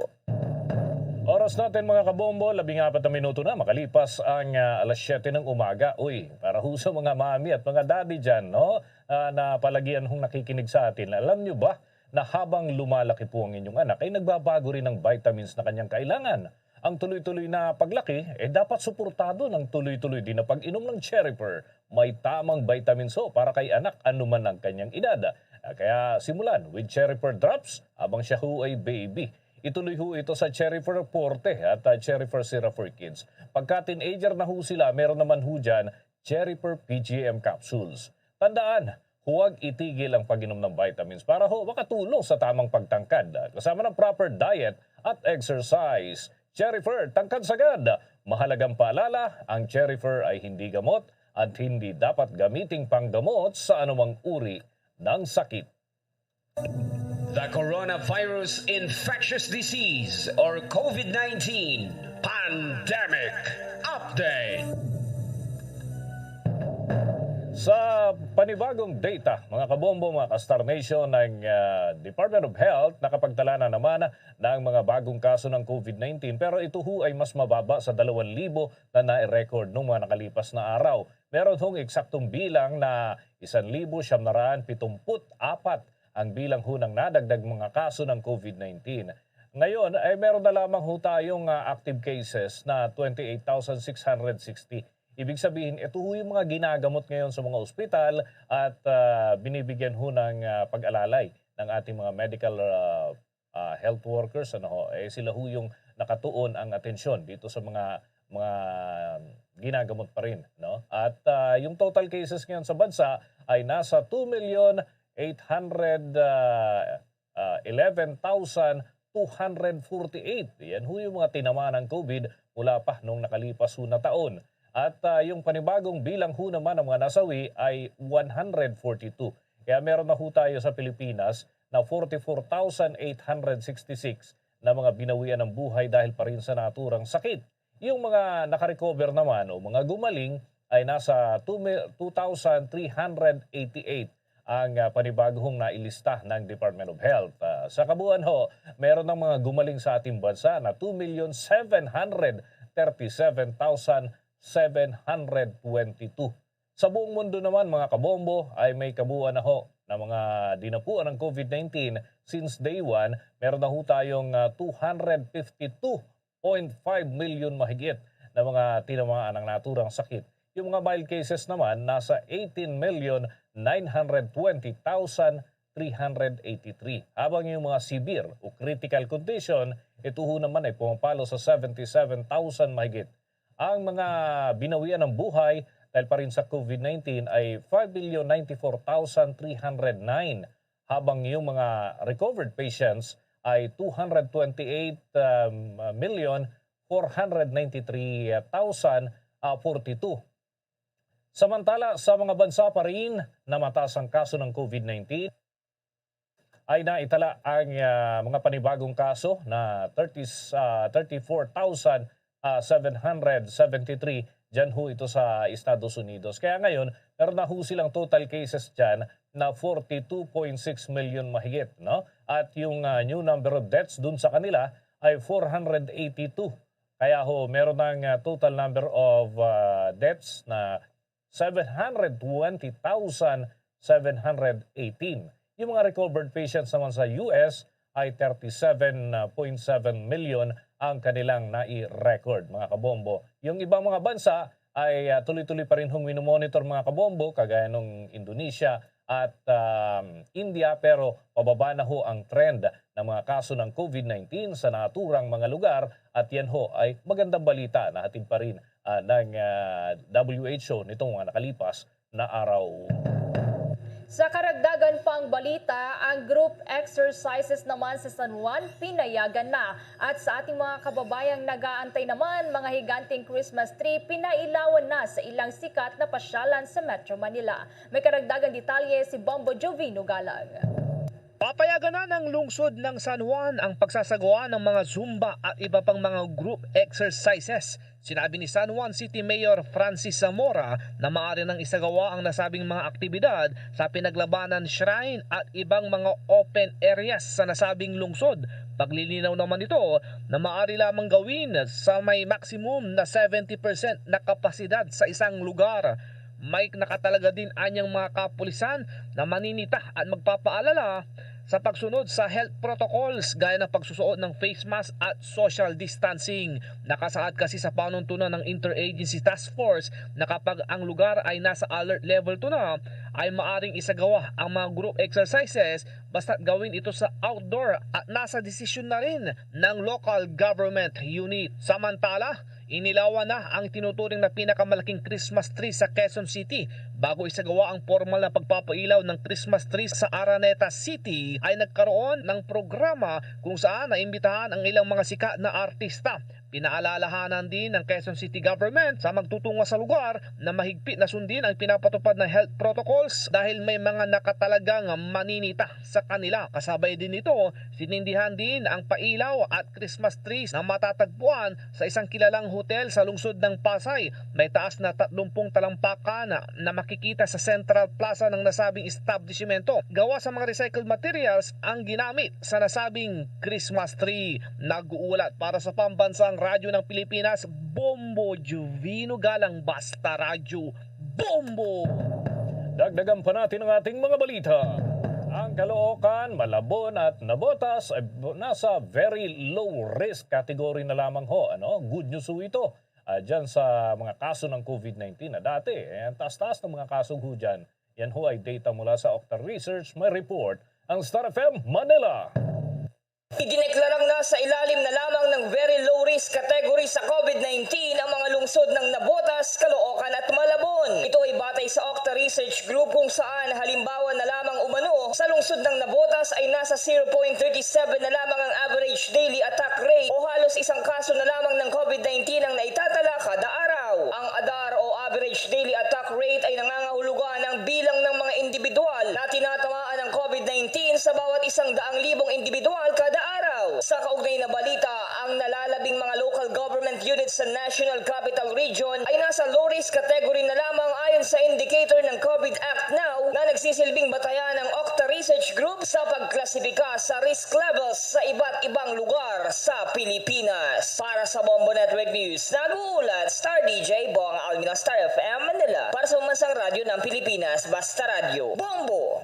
Oras natin mga kabombo, 14 na minuto na makalipas ang alas 7 ng umaga. Uy, para ho sa mga mami at mga daddy dyan, no? Na palagian hong nakikinig sa atin. Alam nyo ba na habang lumalaki po ang inyong anak, ay nagbabago rin ng vitamins na kanyang kailangan? Ang tuloy-tuloy na paglaki, dapat suportado ng tuloy-tuloy din na pag-inom ng Cherryper. May tamang vitamin so para kay anak anuman ang kanyang edad. Kaya simulan with Cherryper Drops habang siya ho ay baby. Ituloy ho ito sa Cherryper Forte at Cherryper Syrup for Kids. Pagka teenager na ho sila, meron naman ho dyan Cherryper PGM Capsules. Tandaan, huwag itigil ang pag-inom ng vitamins para ho makatulong sa tamang pagtangkad. Kasama ng proper diet at exercise. Cherryfer, tangkad sagad. Mahalagang paalala, ang Cherryfer ay hindi gamot at hindi dapat gamiting panggamot sa anumang uri ng sakit. The Coronavirus Infectious Disease or COVID-19 Pandemic Update. Sa panibagong data, mga kabombo, mga ka-Star Nation ng Department of Health, nakapagtala na naman ng mga bagong kaso ng COVID-19. Pero ito ho ay mas mababa sa 2,000 na na-record noong mga nakalipas na araw. Meron hong eksaktong bilang na 1,774 ang bilang ho ng nadagdag mga kaso ng COVID-19. Ngayon ay meron na lamang ho tayong active cases na 28,660. Ibig sabihin, ito ho yung mga ginagamot ngayon sa mga ospital at binibigyan ho ng pag-alalay ng ating mga medical health workers. Sila ho yung nakatuon ang atensyon dito sa mga ginagamot pa rin. No? At yung total cases ngayon sa bansa ay nasa 2,811,248. Yan ho yung mga tinamaan ng COVID mula pa nung nakalipas ho na taon. At yung panibagong bilang ho naman ng mga nasawi ay 142. Kaya meron na ho tayo sa Pilipinas na 44,866 na mga binawian ng buhay dahil pa rin sa naturang sakit. Yung mga nakarecover naman o mga gumaling ay nasa 2,388 ang panibagong nailista ng Department of Health. Sa kabuuan ho, meron ng mga gumaling sa ating bansa na 2,737,722. Sa buong mundo naman mga kabombo ay may kabuuan na ho na mga dinapuan ng COVID-19 since day 1. Meron na ho tayong 252.5 million mahigit na mga tinamaan ng naturang sakit. Yung mga mild cases naman nasa 18,920,383. Habang yung mga severe o critical condition, ito ho naman ay pumapalo sa 77,000 mahigit. Ang mga binawian ng buhay dahil pa rin sa COVID-19 ay 5,094,309. Habang yung mga recovered patients ay 228,493,042. Samantala, sa mga bansa pa rin na mataas ang kaso ng COVID-19, ay naitala ang mga panibagong kaso na 34,773 dyan ho ito sa Estados Unidos. Kaya ngayon, meron na ho silang total cases dyan na 42.6 million mahigit. No? At yung new number of deaths dun sa kanila ay 482. Kaya ho, meron ng total number of deaths na 720,718. Yung mga recovered patients naman sa US ay 37.7 million ang kanilang nai-record, mga kabombo. Yung ibang mga bansa ay tuloy-tuloy pa rin hong minomonitor, mga kabombo, kagaya ng Indonesia at India, pero pababa na ho ang trend ng mga kaso ng COVID-19 sa naturang mga lugar, at yan ho ay magandang balita na hatid pa rin ng WHO nitong mga nakalipas na araw. Sa karagdagan pang balita, ang group exercises naman sa San Juan pinayagan na. At sa ating mga kababayang nag-aantay naman, mga higanting Christmas tree pinailawan na sa ilang sikat na pasyalan sa Metro Manila. May karagdagang detalye si Bombo Jovino Galang. Papayagan na ng lungsod ng San Juan ang pagsasagawa ng mga Zumba at iba pang mga group exercises. Sinabi ni San Juan City Mayor Francis Zamora na maaari nang isagawa ang nasabing mga aktibidad sa Pinaglabanan Shrine at ibang mga open areas sa nasabing lungsod. Paglilinaw naman ito na maaari lamang gawin sa may maximum na 70% na kapasidad sa isang lugar. May nakatalaga din anyang mga kapulisan na maninita at magpapaalala sa pagsunod sa health protocols gaya ng pagsusuot ng face mask at social distancing. Nakasaad kasi sa panuntunan ng Interagency Task Force na kapag ang lugar ay nasa alert level 2 na, ay maaring isagawa ang mga group exercises basta gawin ito sa outdoor at nasa desisyon na rin ng local government unit. Samantala, inilawan na ang tinuturing na pinakamalaking Christmas tree sa Quezon City. Bago isagawa ang formal na pagpapailaw ng Christmas tree sa Araneta City, ay nagkaroon ng programa kung saan naimbitahan ang ilang mga sikat na artista. Pinaalalahanan din ng Quezon City Government sa magtutungo sa lugar na mahigpit na sundin ang pinapatupad na health protocols dahil may mga nakatalagang maninita sa kanila. Kasabay din ito, sinindihan din ang pailaw at Christmas trees na matatagpuan sa isang kilalang hotel sa lungsod ng Pasay. May taas na 30 talampakan na makikita sa Central Plaza ng nasabing establishmento. Gawa sa mga recycled materials ang ginamit sa nasabing Christmas tree. Nag-uulat para sa Pambansang Radyo ng Pilipinas, Bombo Jovino Galang, Basta Radyo, Bombo! Dagdagan pa natin ang ating mga balita. Ang Caloocan, Malabon at Navotas ay nasa very low risk category na lamang ho. Good news ho ito dyan sa mga kaso ng COVID-19 na dati. Ang taas-taas ng mga kaso ho dyan. Yan ho ay data mula sa Octa Research. May report ang Star FM Manila. Idineklarang na sa ilalim na lamang ng very low risk category sa COVID-19 ang mga lungsod ng Navotas, Caloocan at Malabon. Ito ay batay sa Octa Research Group kung saan halimbawa na lamang umano sa lungsod ng Navotas ay nasa 0.37 na lamang ang average daily attack rate o halos isang kaso na lamang ng COVID-19 ang naitatala kada araw. Ang ADAR o average daily attack rate ay nangangahulugan ng bilang ng mga individual na tinatamaan ng COVID-19 sa bawat 100,000 individual kada araw. Sa kaugnay na balita, ang nalalabing mga local government units sa National Capital Region ay nasa low risk category na lamang ayon sa indicator ng COVID Act Now na nagsisilbing batayan ng Octa Research Group sa pagklasipika sa risk levels sa iba't ibang lugar sa Pilipinas. Para sa Bombo Network News, nag-uulat Star DJ Bong Almina, Star FM Manila. Para sa Pambansang Radyo ng Pilipinas, Basta Radio, Bombo!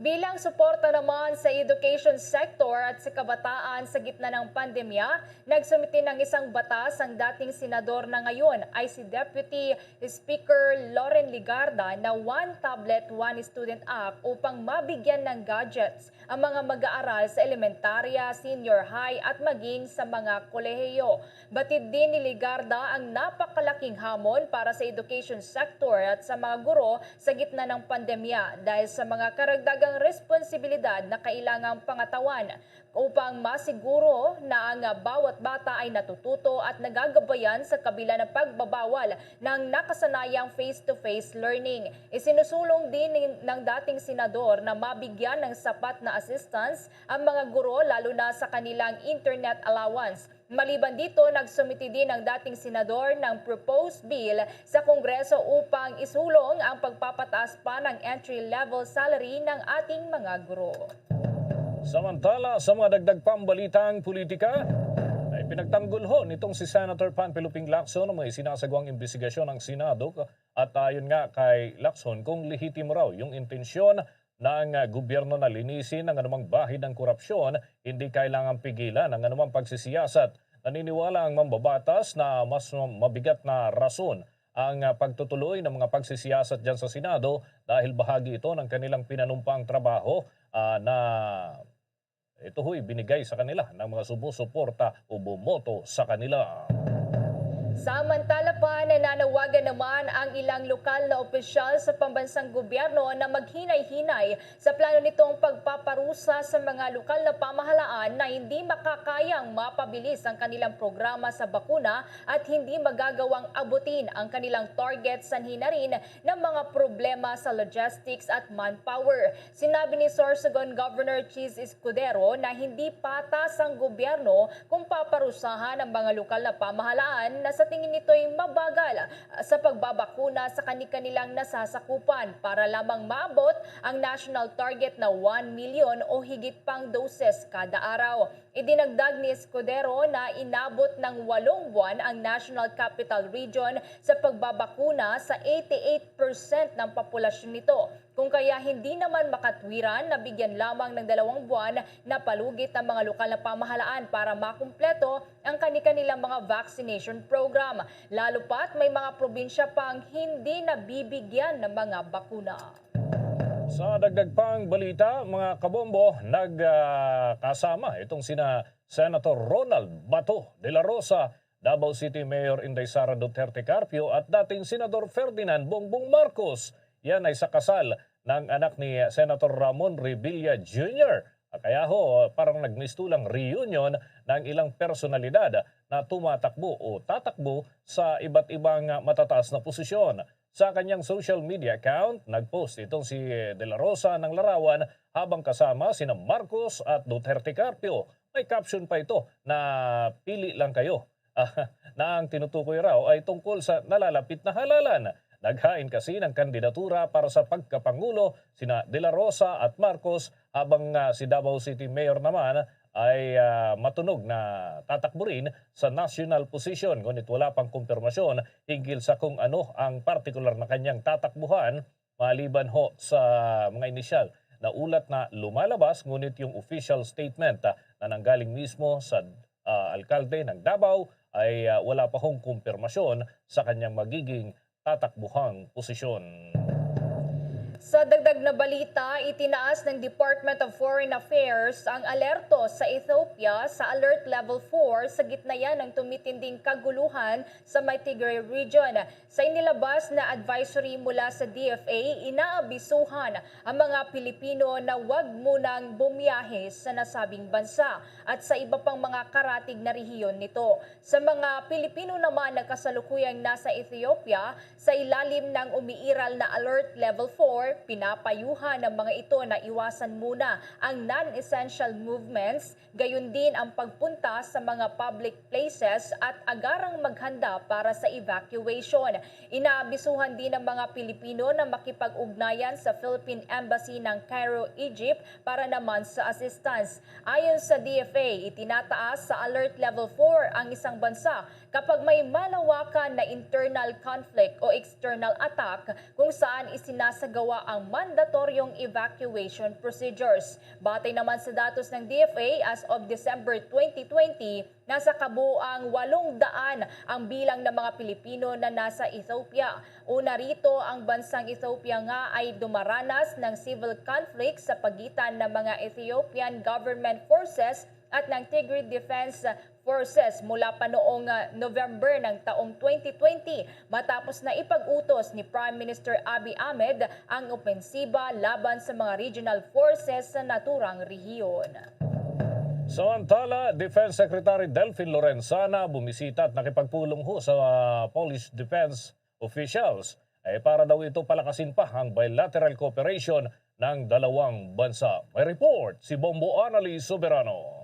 Bilang suporta naman sa education sector at sa kabataan sa gitna ng pandemya, nagsumiti ng isang batas ang dating senador na ngayon ay si Deputy Speaker Loren Ligarda na One Tablet, One Student Act upang mabigyan ng gadgets ang mga mag-aaral sa elementarya, senior high at maging sa mga kolehiyo. Batid din ni Ligarda ang napakalaking hamon para sa education sector at sa mga guro sa gitna ng pandemya dahil sa mga karagdagang responsibilidad na kailangang pangatawan upang masiguro na ang bawat bata ay natututo at nagagabayan sa kabila ng pagbabawal ng nakasanayang face-to-face learning. Isinusulong din ng dating senador na mabigyan ng sapat na assistance ang mga guro lalo na sa kanilang internet allowance. Maliban dito, nagsumiti din ang dating senador ng proposed bill sa Kongreso upang isulong ang pagpapataas pa ng entry-level salary ng ating mga guro. Samantala, sa mga dagdag pambalitang politika, ay pinagtanggol ho nitong si Senator Panfiloping Lacson ng mga isinasagawang investigasyon ng Senado at ayon nga kay Lacson kung lehitimo raw yung intensyon ng gobyerno na linisin ang anumang bahid ng korupsyon, hindi kailangang pigilan ang anumang pagsisiyasat. Naniniwala ang mambabatas na mas mabigat na rason ang pagtutuloy ng mga pagsisiyasat dyan sa Senado dahil bahagi ito ng kanilang pinanumpang trabaho na ito ho'y binigay sa kanila ng mga sumusuporta o bumoto sa kanila. Samantala pa, nananawagan naman ang ilang lokal na opisyal sa pambansang gobyerno na maghinay-hinay sa plano nitong pagpaparusa sa mga lokal na pamahalaan na hindi makakayang mapabilis ang kanilang programa sa bakuna at hindi magagawang abutin ang kanilang target sanhin na rin ng mga problema sa logistics at manpower. Sinabi ni Sorsogon Governor Cheese Escudero na hindi patas ang gobyerno kung paparusahan ang mga lokal na pamahalaan na sa tingin nito'y mabagal sa pagbabakuna sa kanilang nasasakupan para lamang maabot ang national target na 1 million o higit pang doses kada araw. Idinagdag ni Escudero na inabot ng 8 buwan ang National Capital Region sa pagbabakuna sa 88% ng populasyon nito. Kung kaya hindi naman makatwiran na bigyan lamang ng 2 buwan na palugit ng mga lokal na pamahalaan para makumpleto ang kanilang mga vaccination program. Lalo pat may mga probinsya pang hindi nabibigyan ng mga bakuna. Sa dagdag pang balita, mga kabombo, nagkasama itong sina Senator Ronald Bato de la Rosa, Davao City Mayor Inday Sara Duterte Carpio at dating Senador Ferdinand Bongbong Marcos. Yan ay sa kasal ng anak ni Senator Ramon Revilla Jr. Kaya ho, parang nagmistulang reunion ng ilang personalidad na tumatakbo o tatakbo sa iba't ibang matataas na posisyon. Sa kanyang social media account, nagpost itong si De La Rosa ng larawan habang kasama sina Marcos at Duterte Carpio. May caption pa ito na pili lang kayo na ang tinutukoy raw ay tungkol sa nalalapit na halalan. Naghain kasi ng kandidatura para sa pagkapangulo sina De La Rosa at Marcos habang si Davao City Mayor naman ay matunog na tatakbo rin sa national position. Ngunit wala pang kumpirmasyon hinggil sa kung ano ang partikular na kanyang tatakbuhan maliban ho sa mga inisyal na ulat na lumalabas. Ngunit yung official statement na nanggaling mismo sa alkalde ng Davao ay wala pa hong kumpirmasyon sa kanyang magiging tatakbuhang posisyon. Sa dagdag na balita, itinaas ng Department of Foreign Affairs ang alerto sa Ethiopia sa Alert Level 4 sa gitna yan ng tumitinding kaguluhan sa may Tigray region. Sa inilabas na advisory mula sa DFA, inaabisuhan ang mga Pilipino na huwag munang bumiyahe sa nasabing bansa at sa iba pang mga karatig na rehiyon nito. Sa mga Pilipino naman na kasalukuyang nasa Ethiopia, sa ilalim ng umiiral na Alert Level 4, December, pinapayuhan ng mga ito na iwasan muna ang non-essential movements, gayon din ang pagpunta sa mga public places at agarang maghanda para sa evacuation. Inaabisuhan din ng mga Pilipino na makipag-ugnayan sa Philippine Embassy ng Cairo, Egypt para naman sa assistance. Ayon sa DFA, itinataas sa Alert Level 4 ang isang bansa kapag may malawakan na internal conflict o external attack kung saan isinasagawa ang mandatoryong evacuation procedures. Batay naman sa datos ng DFA, as of December 2020, nasa kabuuang 800 ang bilang ng mga Pilipino na nasa Ethiopia. Una rito, ang bansang Ethiopia nga ay dumaranas ng civil conflict sa pagitan ng mga Ethiopian government forces at ng Tigray Defense Forces mula pa noong November ng taong 2020 matapos na ipag-utos ni Prime Minister Abiy Ahmed ang opensiba laban sa mga regional forces sa naturang rehiyon. Samantala, Defense Secretary Delfin Lorenzana bumisita at nakipagpulong ho sa Polish Defense officials para daw ito palakasin pa ang bilateral cooperation ng dalawang bansa. May report si Bombo Annalise Soberano.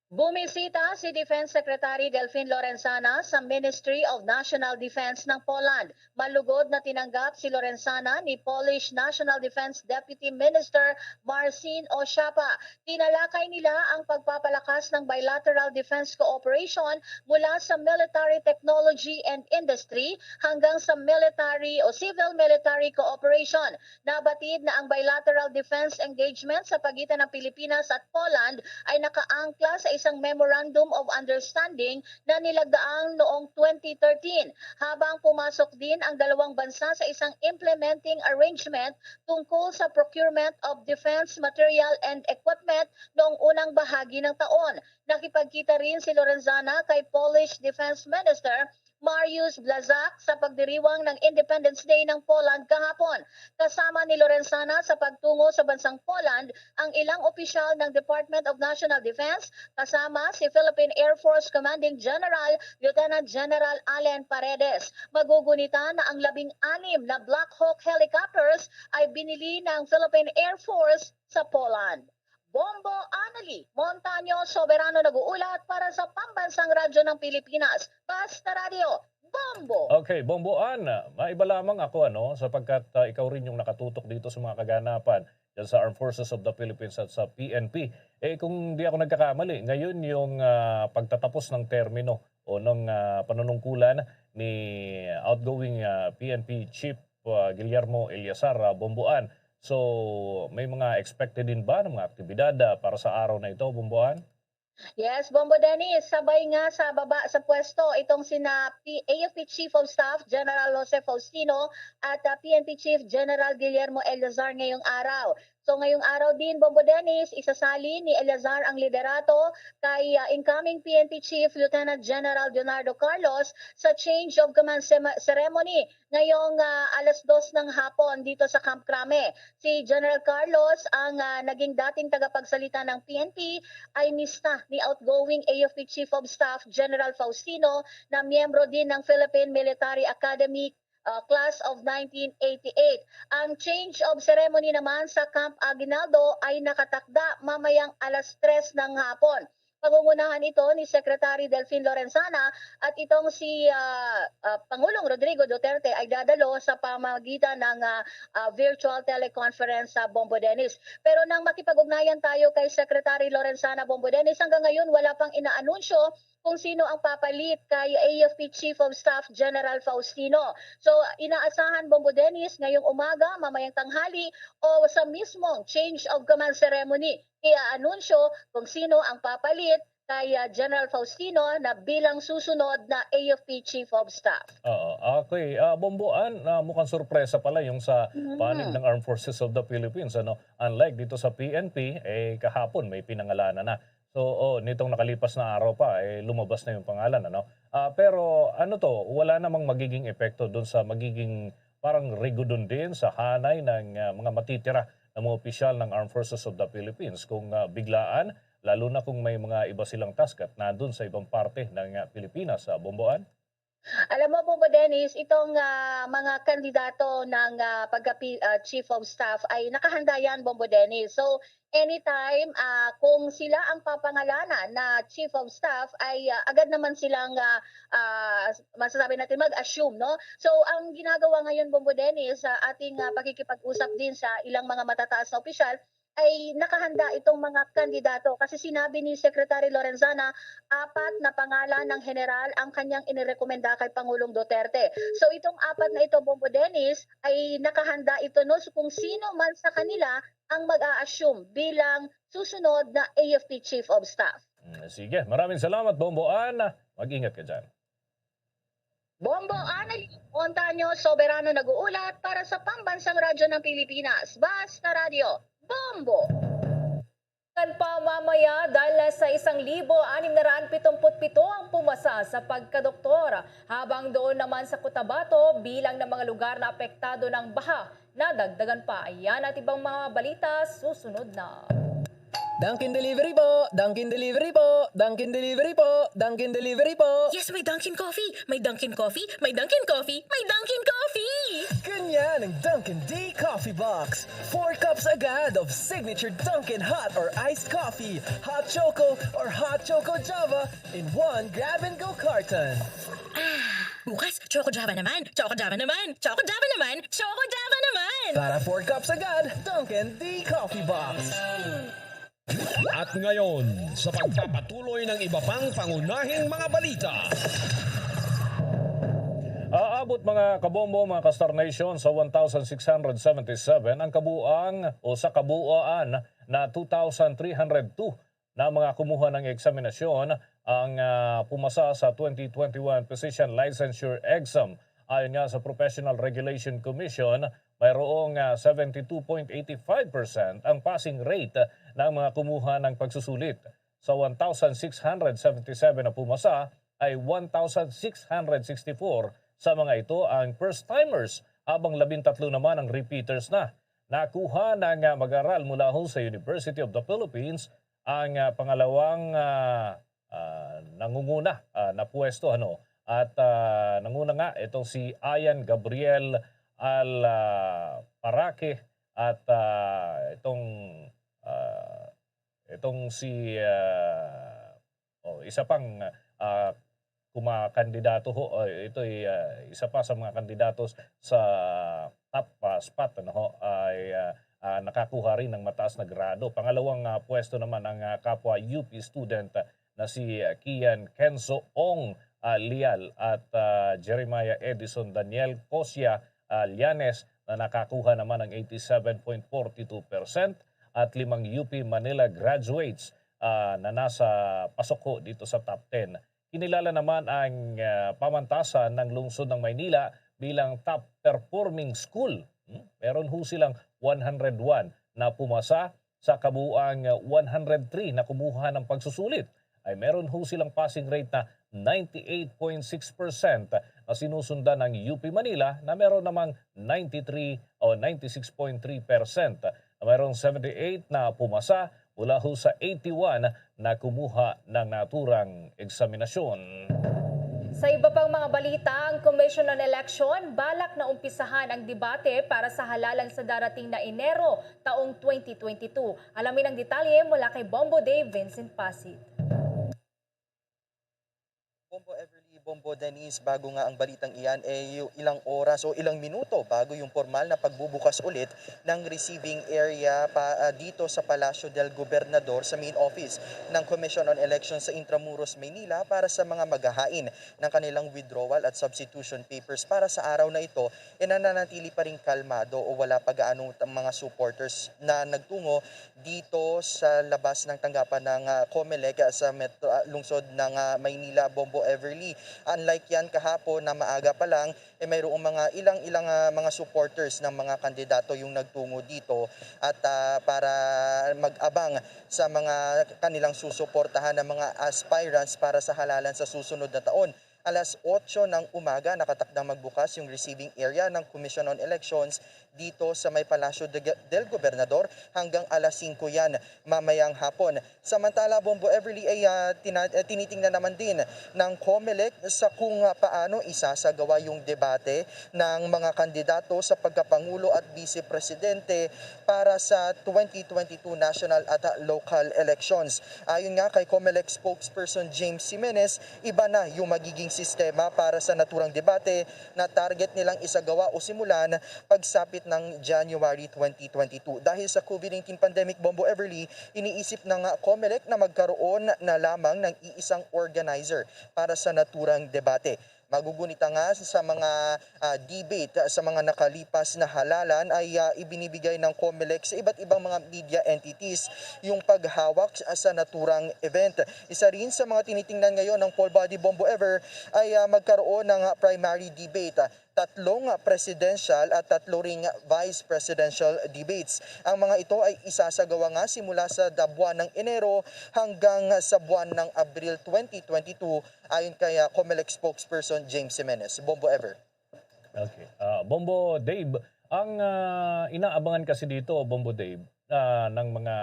Bumisita si Defense Secretary Delfin Lorenzana sa Ministry of National Defense ng Poland. Malugod na tinanggap si Lorenzana ni Polish National Defense Deputy Minister Marcin Osiapa. Tinalakay nila ang pagpapalakas ng bilateral defense cooperation mula sa military technology and industry hanggang sa military o civil-military cooperation. Nabatid na ang bilateral defense engagement sa pagitan ng Pilipinas at Poland ay nakaangkla sa isang Memorandum of Understanding na nilagdaang noong 2013 habang pumasok din ang dalawang bansa sa isang implementing arrangement tungkol sa procurement of defense material and equipment noong unang bahagi ng taon. Nakipagkita rin si Lorenzana kay Polish Defense Minister Mariusz Blaszak sa pagdiriwang ng Independence Day ng Poland kahapon. Kasama ni Lorenzana sa pagtungo sa bansang Poland ang ilang opisyal ng Department of National Defense kasama si Philippine Air Force Commanding General Lieutenant General Allen Paredes. Magugunita na ang 16 na Black Hawk helicopters ay binili ng Philippine Air Force sa Poland. Bombo Annalise Montaño Soberano nag-uulat para sa Pambansang Radyo ng Pilipinas. Basta Radio, Bombo! Okay, Bomboan, maiba lamang ako sapagkat ikaw rin yung nakatutok dito sa mga kaganapan dyan sa Armed Forces of the Philippines at sa PNP. Kung di ako nagkakamali, ngayon yung pagtatapos ng termino o ng panunungkulan ni outgoing PNP Chief Guillermo Eleazar Bomboan. So, may mga expected din ba ng mga aktibidad para sa araw na ito, Bomboan? Yes, Bombo Dennis, sabay nga sa baba sa pwesto itong sina AFP Chief of Staff General Jose Faustino at PNP Chief General Guillermo Eleazar ngayong araw. So ngayong araw din, Bombo Dennis, isasali ni Eleazar ang liderato kay incoming PNP Chief Lieutenant General Leonardo Carlos sa change of command ceremony ngayong alas 2 ng hapon dito sa Camp Crame. Si General Carlos, ang naging dating tagapagsalita ng PNP, ay mista ni outgoing AFP Chief of Staff General Faustino na miyembro din ng Philippine Military Academy Class of 1988. Ang change of ceremony naman sa Camp Aguinaldo ay nakatakda mamayang alas 3 ng hapon. Pangungunahan ito ni Secretary Delfin Lorenzana at itong si Pangulong Rodrigo Duterte ay dadalo sa pamamagitan ng virtual teleconference sa Bombo Dennis. Pero nang makipag-ugnayan tayo kay Secretary Lorenzana Bombo Dennis, hanggang ngayon wala pang inaanunsyo kung sino ang papalit kay AFP Chief of Staff General Faustino. So inaasahan, Bombo Dennis, ngayong umaga, mamayang tanghali o sa mismong change of command ceremony, i-anunsyo kung sino ang papalit kay General Faustino na bilang susunod na AFP Chief of Staff. Okay, Bomboan, mukhang sorpresa pala yung sa panig ng Armed Forces of the Philippines. Unlike dito sa PNP, kahapon may pinangalanan na. So, nitong nakalipas na araw pa, lumabas na yung pangalan. Pero wala namang magiging epekto doon sa magiging parang rigudon din sa hanay ng mga matitira ng mga opisyal ng Armed Forces of the Philippines. Kung biglaan, lalo na kung may mga iba silang task at nandun sa ibang parte ng Pilipinas, Bomboan? Alam mo, Bombo Dennis, itong mga kandidato ng Chief of Staff ay nakahanda yan, Bombo Dennis. So, anytime kung sila ang papangalanan na Chief of Staff ay agad naman silang masasabi natin mag-assume, no? So, ang ginagawa ngayon, Bombo Dennis, sa ating pakikipag-usap din sa ilang mga matataas na opisyal, ay nakahanda itong mga kandidato kasi sinabi ni Secretary Lorenzana 4 na pangalan ng general ang kanyang inirekomenda kay Pangulong Duterte. So itong 4 na ito, Bombo Dennis, ay nakahanda ito no so kung sino man sa kanila ang mag-a-assume bilang susunod na AFP Chief of Staff. Sige, maraming salamat, Bombo Ann. Mag-ingat ka dyan. Bombo Annalyn Montaño, Soberano nag-uulat para sa Pambansang Radyo ng Pilipinas. Basta Radio, Bombo! Pa mamaya dahil nasa 1,677 ang pumasa sa pagkadoktor. Habang doon naman sa Cotabato, bilang ng mga lugar na apektado ng baha, nadagdagan pa. Yan at ibang mga balita susunod na. Dunkin Delivery po! Dunkin Delivery po! Dunkin Delivery po! Dunkin Delivery po! Yes, may Dunkin Coffee! May Dunkin Coffee! May Dunkin Coffee! May Dunkin Coffee! Ganyan ang Dunkin D Coffee Box! 4 cups agad of signature Dunkin Hot or Iced Coffee, Hot Choco or Hot Choco Java in 1 grab-and-go carton. Bukas, Choco Java naman! Choco Java naman! Choco Java naman! Choco Java naman! Para 4 cups agad, Dunkin D Coffee Box! At ngayon, sa pagpapatuloy ng iba pang pangunahing mga balita. Aabot mga kabombo, mga Kastar Nation, sa 1,677 ang kabuuan o sa kabuuan na 2,302 na mga kumuha ng eksaminasyon ang pumasa sa 2021 Physician Licensure Exam. Ayon nga sa Professional Regulation Commission, mayroong 72.85% ang passing rate ng mga kumuha ng pagsusulit. Sa 1,677 na pumasa ay 1,664 sa mga ito ang first-timers habang 13 naman ang repeaters na. Nakuha ng mag-aral mula sa University of the Philippines ang pangalawang nangunguna na pwesto. At nanguna nga itong si Ayan Gabriel Parake at itong si isa pang kumakandidato ito ay isa pa sa mga kandidatos sa top spot ay nakakuha rin ng mataas na grado. Pangalawang pwesto naman ang kapwa UP student na si Kian Kenzo Ong Lial at Jeremiah Edison Daniel Cosya Llanes na nakakuha naman ng 87.42% at 5 UP Manila graduates na nasa pasok dito sa top 10. Kinilala naman ang pamantasan ng lungsod ng Maynila bilang top performing school. Meron silang 101 na pumasa sa kabuuang 103 na kumuha ng pagsusulit. Ay meron silang passing rate na 98.6% na sinusundan ng UP Manila na meron namang 93 o 96.3%. Mayroong 78 na pumasa mula sa 81 na kumuha ng naturang eksaminasyon. Sa iba pang mga balita, ang Commission on Election balak na umpisahan ang debate para sa halalan sa darating na Enero taong 2022. Alamin ang detalye mula kay Bombo Dave Vincent Pasit. Bombo Everly, Bombo Denise, bago nga ang balitang iyan, ilang oras o ilang minuto bago yung formal na pagbubukas ulit ng receiving area dito sa Palacio del Gobernador sa main office ng Commission on Elections sa Intramuros, Maynila para sa mga maghahain ng kanilang withdrawal at substitution papers. Para sa araw na ito, nananatili pa rin kalmado o wala pa gaano mga supporters na nagtungo dito sa labas ng tanggapan ng COMELEC sa lungsod ng Maynila, Bombo Everly. Unlike yan kahapon na maaga pa lang, mayroong mga ilang mga supporters ng mga kandidato yung nagtungo dito at para mag-abang sa mga kanilang susuportahan ng mga aspirants para sa halalan sa susunod na taon. alas 8 ng umaga. Nakatakdang magbukas yung receiving area ng Commission on Elections dito sa may Palacio del Gobernador hanggang alas 5 yan mamayang hapon. Samantala, Bombo Everly ay tinitingnan naman din ng COMELEC sa kung paano isasagawa yung debate ng mga kandidato sa pagkapangulo at vice presidente para sa 2022 national at local elections. Ayon nga kay COMELEC spokesperson James Jimenez, iba na yung magiging sistema para sa naturang debate na target nilang isagawa o simulan pagsapit ng January 2022. Dahil sa COVID-19 pandemic, Bombo Everly, iniisip ng COMELEC na magkaroon na lamang ng iisang organizer para sa naturang debate. Magugunita nga sa mga debate sa mga nakalipas na halalan ay ibinibigay ng COMELEC sa iba't ibang mga media entities yung paghawak sa naturang event. Isa rin sa mga tinitingnan ngayon ng poll body Bombo Ever ay magkaroon ng primary debate. 3 presidential at 3 ring vice presidential debates. Ang mga ito ay isasagawa nga simula sa buwan ng Enero hanggang sa buwan ng Abril 2022 ayon kay COMELEC spokesperson James Jimenez. Bombo Ever. Okay. Bombo Dave, ang inaabangan kasi dito, Bombo Dave, ng mga,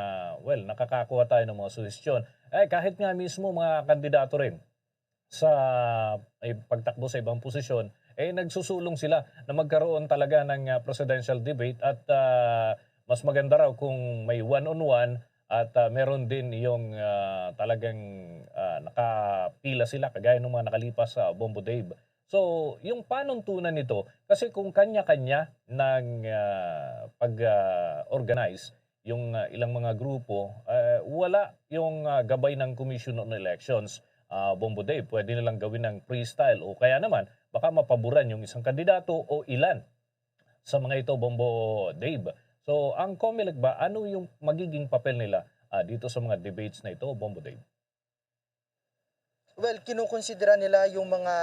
nakakakuha tayo ng mga suhestyon. Kahit nga mismo mga kandidato rin sa pagtakbo sa ibang posisyon, nagsusulong sila na magkaroon talaga ng presidential debate at mas maganda raw kung may one-on-one at meron din yung talagang nakapila sila kagaya ng mga nakalipas sa Bombo Dave. So, yung panuntunan nito, kasi kung kanya-kanya ng pag-organize yung ilang mga grupo, wala yung gabay ng Commission on Elections. Bombo Dave, pwede nilang gawin ng freestyle o kaya naman baka mapaboran yung isang kandidato o ilan sa mga ito, Bombo Dave. So, ang COMELEC ba, ano yung magiging papel nila dito sa mga debates na ito, Bombo Dave? Well, kinukonsidera nila yung mga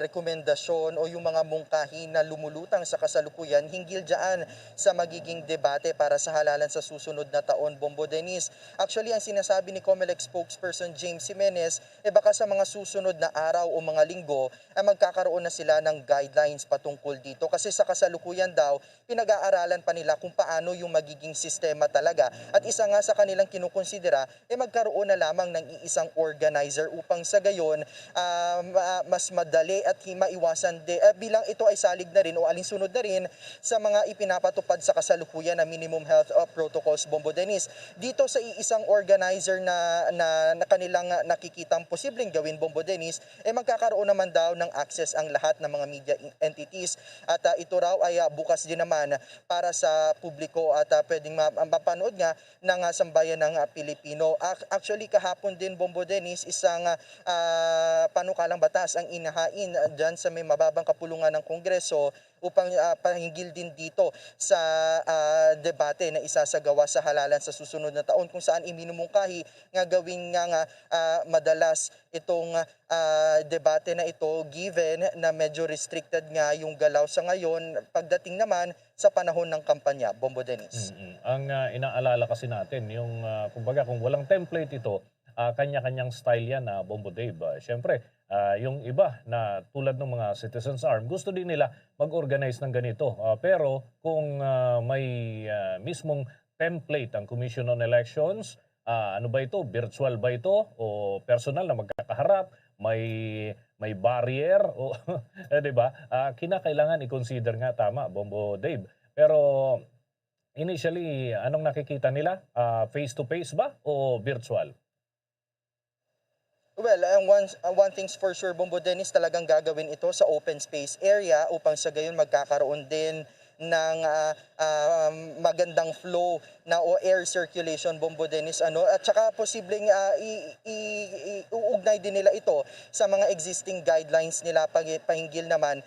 rekomendasyon o yung mga mungkahi na lumulutang sa kasalukuyan hinggil dyan sa magiging debate para sa halalan sa susunod na taon, Bombo Dennis. Actually, ang sinasabi ni COMELEC spokesperson James Jimenez, baka sa mga susunod na araw o mga linggo, magkakaroon na sila ng guidelines patungkol dito. Kasi sa kasalukuyan daw, pinag-aaralan pa nila kung paano yung magiging sistema talaga. At isa nga sa kanilang kinukonsidera, magkaroon na lamang ng iisang organizer upang sa gayon mas madali at maiwasan bilang ito ay salig na rin o alinsunod na rin sa mga ipinapatupad sa kasalukuyan na minimum health protocols, Bombo Dennis. Dito sa isang organizer na kanilang nakikitang posibleng gawin, Bombo Dennis, magkakaroon naman daw ng access ang lahat ng mga media entities at ito raw ay bukas din naman para sa publiko at pwedeng mapanood nga ng sambayan ng Pilipino. Actually, kahapon din, Bombo Dennis, isang panukalang batas ang inahain dyan sa may mababang kapulungan ng Kongreso upang pahinggil din dito sa debate na isasagawa sa halalan sa susunod na taon kung saan iminumungkahi nga gawin nga madalas itong debate na ito given na medyo restricted nga yung galaw sa ngayon pagdating naman sa panahon ng kampanya, Bombo Dennis. Ang inaalala kasi natin, yung kumbaga kung walang template ito, kanya-kanyang style yan na Bombo Dave. Siyempre, yung iba na tulad ng mga Citizens Arm, gusto din nila mag-organize ng ganito. Pero kung may mismong template ang Commission on Elections, ano ba ito? Virtual ba ito? O personal na magkakaharap? May barrier? O, di ba? Kinakailangan i-consider nga tama, Bombo Dave. Pero initially, anong nakikita nila? Face-to-face ba o virtual? Well, one thing's for sure, Bombo Dennis, talagang gagawin ito sa open space area upang sa gayon magkakaroon din ng magandang flow na o air circulation, Bombo Dennis, at saka posibleng uugnay din nila ito sa mga existing guidelines nila pahinggil naman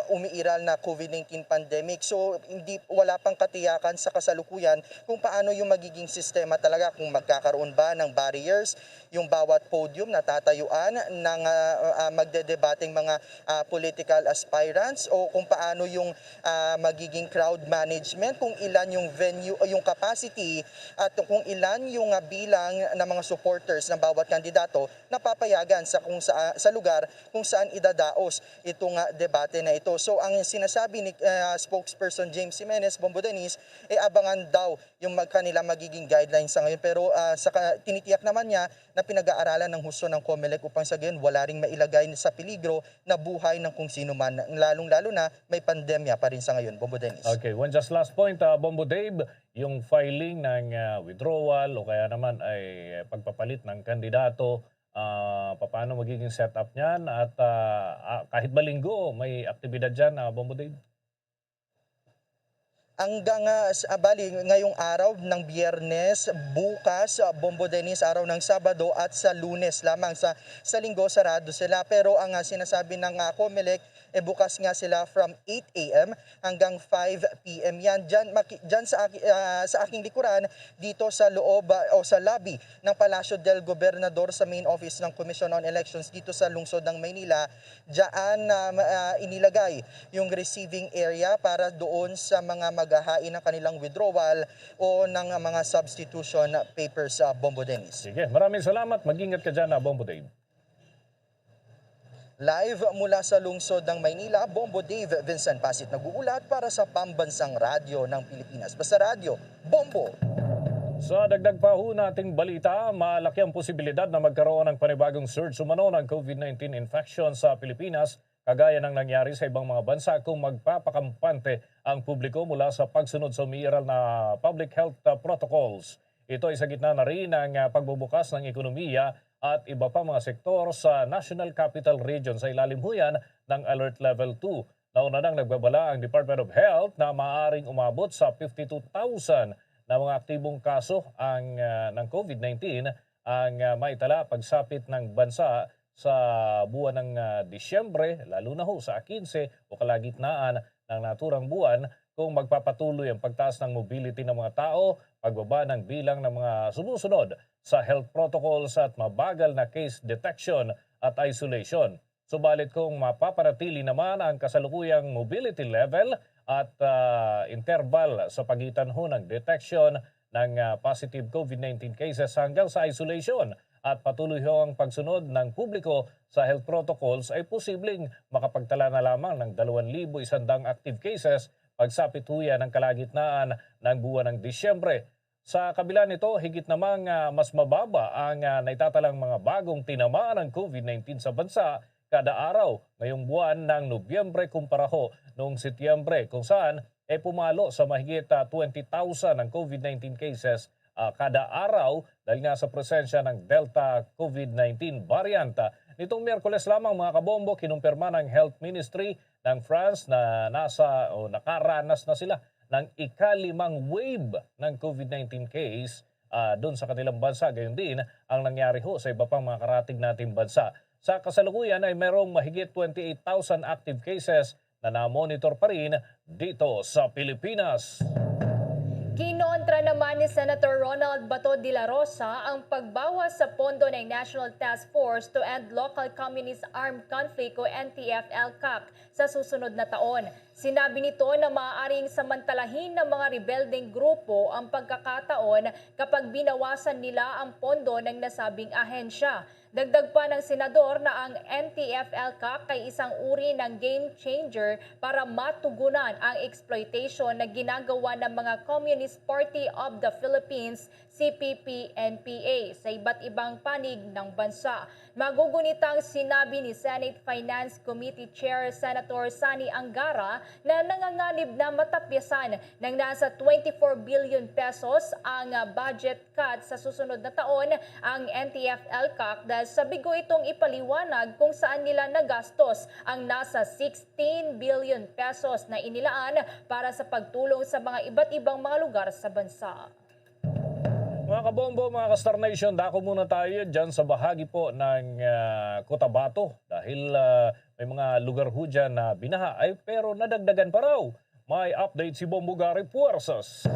umiiral na COVID-19 pandemic. So wala pang katiyakan sa kasalukuyan kung paano yung magiging sistema talaga, kung magkakaroon ba ng barriers yung bawat podium na tatayuan ng magdedebating mga political aspirants, o kung paano yung magiging crowd management, kung ilan yung venue o yung capacity, at kung ilan yung bilang ng mga supporters ng bawat kandidato na papayagan sa lugar kung saan idadaos itong debate na ito. So ang sinasabi ni spokesperson James Jimenez, Bombo Dennis, abangan daw yung kanila magiging guidelines sa ngayon, pero tinitiyak naman niya na pinag-aaralan ng husto ng COMELEC upang sa gayon wala ring mailagay sa peligro na buhay ng kung sino man, lalong-lalo na may pandemya pa rin sa ngayon. Bombo Dennis. Okay, one just last point, Bombo Dave, yung filing ng withdrawal o kaya naman ay pagpapalit ng kandidato, paano magiging setup niyan, at kahit ba linggo may aktibidad dyan, Bombo Dave? Hanggang ngayong araw ng Biyernes, bukas, Bombo Dennis, araw ng Sabado at sa Lunes lamang. Sa linggo sarado sila, pero ang sinasabi ng COMELEC, bukas nga sila from 8 a.m. hanggang 5 p.m. Yan dyan sa aking likuran, dito sa loob o sa lobby ng Palacio del Gobernador, sa main office ng Commission on Elections dito sa lungsod ng Maynila. Diyan inilagay yung receiving area para doon sa mga maghahain ng kanilang withdrawal o ng mga substitution papers, Bombo Dennis. Sige, maraming salamat. Mag-ingat ka dyan, Bombo Dave. Live mula sa lungsod ng Maynila, Bombo Dave, Vincent Pasit nag-uulat para sa Pambansang Radyo ng Pilipinas. Basta radyo, Bombo! Sa dagdag pa ho nating balita, malaki ang posibilidad na magkaroon ng panibagong surge umano ng COVID-19 infection sa Pilipinas, kagaya ng nangyari sa ibang mga bansa kung magpapakampante ang publiko mula sa pagsunod sa umiiral na public health protocols. Ito ay sa gitna na rin ng pagbubukas ng ekonomiya at iba pa mga sektor sa National Capital Region sa ilalim huyan ng Alert Level 2. Nauna nang nagbabala ang Department of Health na maaaring umabot sa 52,000 na mga aktibong kaso ng COVID-19 ang maitala pagsapit ng bansa sa buwan ng Disyembre, lalo na ho sa 15 o kalagitnaan ng naturang buwan, kung magpapatuloy ang pagtaas ng mobility ng mga tao, pagbaba ng bilang ng mga sumusunod sa health protocols at mabagal na case detection at isolation. Subalit kung mapapanatili naman ang kasalukuyang mobility level at interval sa pagitan ho ng detection ng positive COVID-19 cases hanggang sa isolation at patuloy ho ang pagsunod ng publiko sa health protocols, ay posibleng makapagtala na lamang ng 2,100 active cases pagsapit ho yan ng kalagitnaan ng buwan ng Disyembre. Sa kabila nito, higit namang mas mababa ang naitatalang mga bagong tinamaan ng COVID-19 sa bansa kada araw ngayong buwan ng Nobyembre kumpara ho noong Setyembre, kung saan pumalo sa mahigit 20,000 ang COVID-19 cases kada araw dahil nga sa presensya ng Delta COVID-19 variant. Nitong Miyerkules lamang, mga kabombo, kinumpirma ng Health Ministry ng France na nakaranas na sila ng ika-5 wave ng COVID-19 case doon sa kanilang bansa. Gayon din ang nangyari ho sa iba pang mga karating nating bansa. Sa kasalukuyan ay merong mahigit 28,000 active cases na na-monitor pa rin dito sa Pilipinas. Kinontra naman ni Senator Ronald Bato de la Rosa ang pagbawas sa pondo ng National Task Force to End Local Communist Armed Conflict o NTF-ELCAC sa susunod na taon. Sinabi nito na maaaring samantalahin ng mga rebelding grupo ang pagkakataon kapag binawasan nila ang pondo ng nasabing ahensya. Dagdag pa ng senador na ang NTF-ELCAC ay isang uri ng game changer para matugunan ang exploitation na ginagawa ng mga Communist Party of the Philippines, CPP-NPA, sa iba't ibang panig ng bansa. Magugunitang sinabi ni Senate Finance Committee Chair Senator Sani Angara na nanganganib na matapyasan ng nasa 24 billion pesos ang budget cut sa susunod na taon ang NTF-ELCAC dahil sa bigo itong ipaliwanag kung saan nila nagastos ang nasa 16 billion pesos na inilaan para sa pagtulong sa mga iba't ibang mga lugar sa bansa. Mga kabombo, mga ka-Star Nation, dako muna tayo dyan sa bahagi po ng Cotabato dahil may mga lugar ho dyan na binaha ay pero nadagdagan pa raw. May update si Bombo Gary Puersas.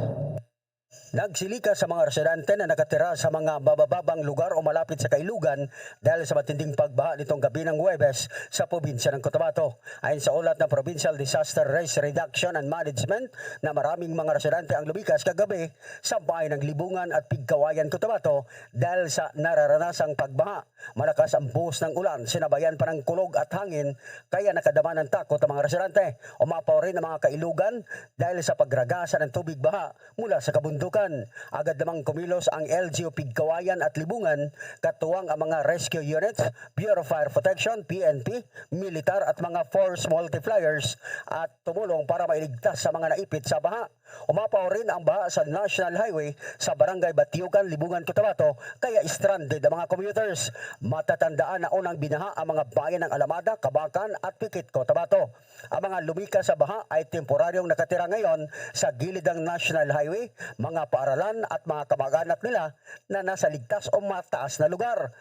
Nagsilika sa mga residente na nakatira sa mga babababang lugar o malapit sa Kailugan dahil sa matinding pagbaha nitong gabi ng Huwebes sa probinsya ng Cotabato. Ayon sa ulat ng Provincial Disaster Risk Reduction and Management na maraming mga residente ang lumikas kagabi sa bayan ng Libungan at Pigkawayan, Cotabato dahil sa nararanasang pagbaha. Malakas ang buhos ng ulan, sinabayan pa ng kulog at hangin kaya nakadama ng takot ang mga residente. Umapaw rin ang mga Kailugan dahil sa pagragasa ng tubig baha mula sa kabundukan. Agad namang kumilos ang LGU Pigkawayan at Libungan, katuwang ang mga rescue units, Bureau of Fire Protection, PNP, militar at mga force multipliers at tumulong para mailigtas sa mga naipit sa baha. Umapaw rin ang baha sa National Highway sa Barangay Batiukan, Libungan, Cotabato, kaya stranded ang mga commuters. Matatandaan na unang binaha ang mga bayan ng Alamada, Kabakan at Pikit, Cotabato. Ang mga lumika sa baha ay temporaryong nakatira ngayon sa gilid ng National Highway, mga paaralan at mga kamag-anak nila na nasa ligtas o mataas na lugar.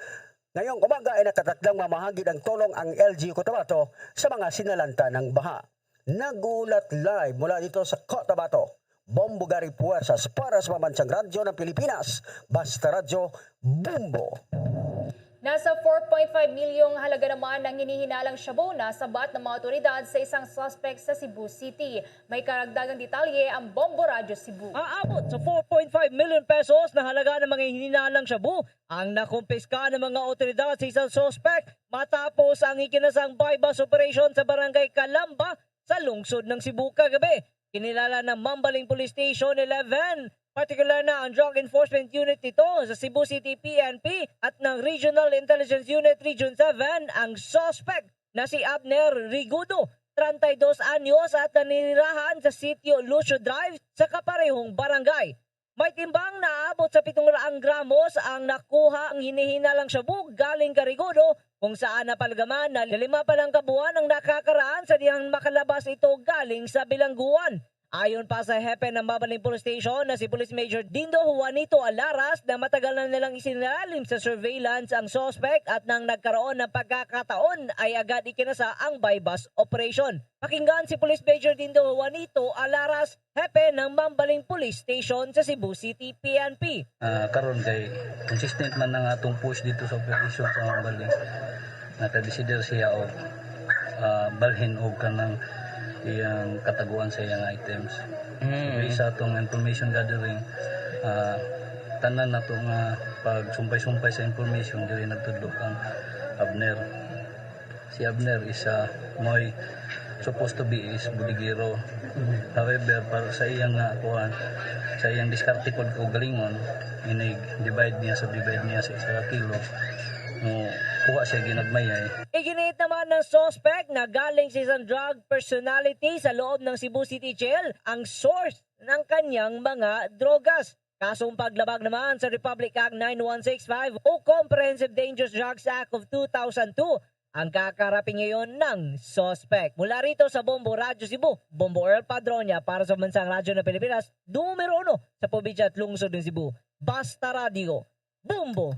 Ngayong umaga ay nakatakdang mamahagi ng tulong ang LGU Cotabato sa mga sinalanta ng baha. Nagulat live mula dito sa Cotabato, Bombo Gary Puersas para sa Pambansang Radyo ng Pilipinas, Basta Radyo, Bumbo. Nasa 4.5 milyong halaga naman ang hinihinalang shabu na sabat ng mga otoridad sa isang suspect sa Cebu City. May karagdagang detalye ang Bombo Radyo Cebu. Aabot sa 4.5 million pesos na halaga ng mga hinihinalang shabu ang nakumpiska ng mga otoridad sa isang suspect matapos ang ikinasang bypass operation sa barangay Calamba sa lungsod ng Cebu kagabi. Kinilala ng Mambaling Police Station 11, partikular na ang Drug Enforcement Unit nito sa Cebu City PNP at ng Regional Intelligence Unit Region 7 ang suspect na si Abner Rigudo, 32 anyos at nanirahan sa sitio Lucio Drive sa kaparehong barangay. May timbang na aabot sa 700 gramos ang nakuha ang hinihinalang shabu galing kay Rigudo, kung saan napalgaman na 5 pa lang kabuuan ang nakakaraan sa dihang makalabas ito galing sa bilangguan. Ayon pa sa hepe ng Mambaling Police Station na si Police Major Dindo Juanito Alaras na matagal na nilang isinalim sa surveillance ang suspect at nang nagkaroon ng pagkakataon ay agad ikinasa ang bypass operation. Pakinggan si Police Major Dindo Juanito Alaras, hepe ng Mambaling Police Station sa Cebu City PNP. Karon kay consistent man ang atong push dito sa operation sa Mambaling. Nakadesider siya og balhin og kanang iyang kataguan sa iyang items. So, isa itong information gathering, tanan na ito nga pag-sumpay-sumpay sa information, dili nagtudlo ang Abner. Si Abner isa mo'y supposed to be is budigiro. However, para sa iyang kuhan, sa iyang diskarte ko galingon, divide niya sa isa kilo. Kuha siya ginagmayay. Iginit naman ng suspect na galing sa isang drug personality sa loob ng Cebu City Jail ang source ng kanyang mga drogas. Kasong paglabag naman sa Republic Act 9165 o Comprehensive Dangerous Drugs Act of 2002 ang kakarapin ngayon ng suspect. Mula rito sa Bombo Radyo Cebu, Bombo Earl Padronia para sa Bansang Radyo ng Pilipinas, numero 1 sa probinsya at lungsod ng Cebu. Basta Radio, Bombo!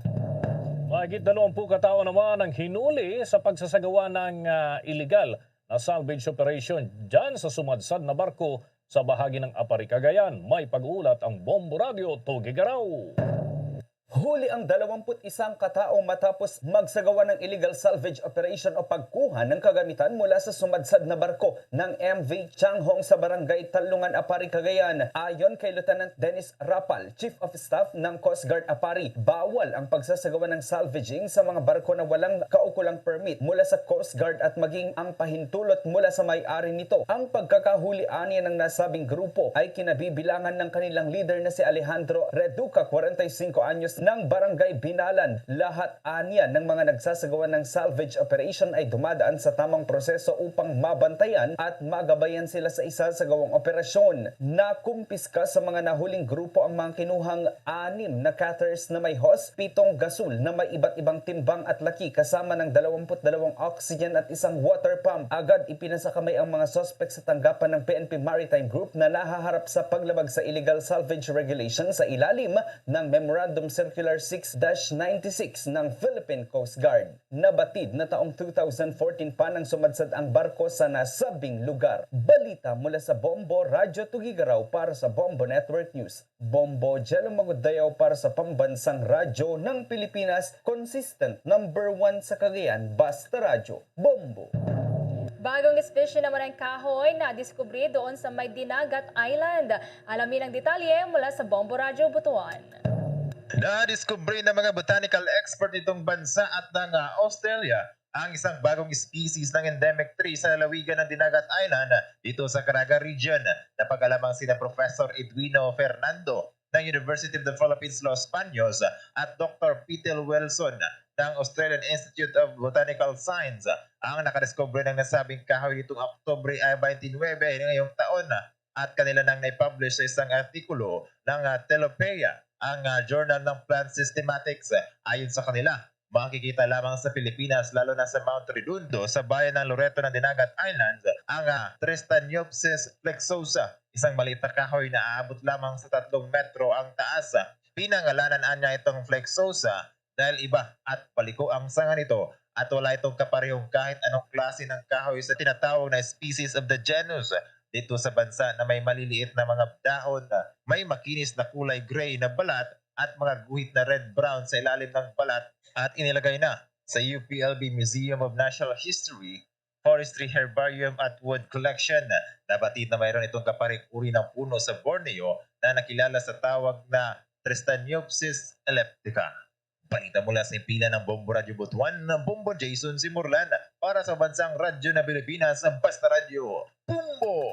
Mahigit 20 katao naman ang hinuli sa pagsasagawa ng illegal na salvage operation dyan sa sumadsad na barko sa bahagi ng Apari, Cagayan. May pag-uulat ang Bombo Radio, Togi Garaw. Huli ang 21 katao matapos magsagawa ng illegal salvage operation o pagkuha ng kagamitan mula sa sumadsad na barko ng MV Changhong sa barangay Talungan, Apari, Cagayan. Ayon kay Lieutenant Dennis Rapal, Chief of Staff ng Coast Guard Apari, bawal ang pagsasagawa ng salvaging sa mga barko na walang kaukulang permit mula sa Coast Guard at maging ang pahintulot mula sa may-ari nito. Ang pagkakahuli-ani ng nasabing grupo ay kinabibilangan ng kanilang leader na si Alejandro Reduca, 45 anyos ng Barangay Binalan. Lahat anya ng mga nagsasagawa ng salvage operation ay dumadaan sa tamang proseso upang mabantayan at magabayan sila sa isasagawang operasyon. Nakumpiska sa mga nahuling grupo ang mga kinuhang 6 na cutters na may hose, 7 gasol na may iba't ibang timbang at laki kasama ng 22 oxygen at 1 water pump. Agad ipinasakamay ang mga suspect sa tanggapan ng PNP Maritime Group na nahaharap sa paglabag sa illegal salvage regulation sa ilalim ng Memorandum Circular 6-96 ng Philippine Coast Guard. Nabatid na taong 2014 pa nang sumadsad ang barko sa nasabing lugar. Balita mula sa Bombo Radyo Tugigaraw para sa Bombo Network News. Bombo Jello Magudayaw para sa Pambansang Radyo ng Pilipinas, consistent #1 sa Cagayan, Basta Radyo, Bombo. Bagong espisyo naman ang kahoy na diskubri doon sa May Dinagat Island. Alamin ang detalye mula sa Bombo Radyo Butuan. Na-discovery ng mga botanical expert nitong bansa at ng Australia ang isang bagong species ng endemic tree sa lalawigan ng Dinagat Island dito sa Caraga Region. Napag-alamang sina Professor Edwino Fernando ng University of the Philippines Los Baños at Dr. Peter Wilson ng Australian Institute of Botanical Science ang nakadiscover ng nasabing kahoy nitong Oktubre 29 ngayong taon at kanila nang naipublish sa isang artikulo ng Telopea, ang Journal ng Plant Systematics. Ayon sa kanila, makikita lamang sa Pilipinas lalo na sa Mount Redondo sa bayan ng Loreto ng Dinagat Islands ang Tristaniopsis flexosa, isang maliit na kahoy na aabot lamang sa 3 metro ang taas. Pinangalanan niya itong flexosa dahil iba at paliko ang sanga nito at wala itong kaparehong kahit anong klase ng kahoy sa tinatawag na species of the genus dito sa bansa na may maliliit na mga dahon, may makinis na kulay gray na balat at mga guhit na red-brown sa ilalim ng balat at inilagay na sa UPLB Museum of Natural History, Forestry Herbarium at Wood Collection. Nabatid na mayroon itong kaparehong uri ng puno sa Borneo na nakilala sa tawag na Tristaniopsis elliptica. Balita mula sa impila ng Bombo Radyo Butuan ng Bombo Jason Simurlan para sa Bansang Radyo na Pilipinas sa Basta Radyo, Bombo!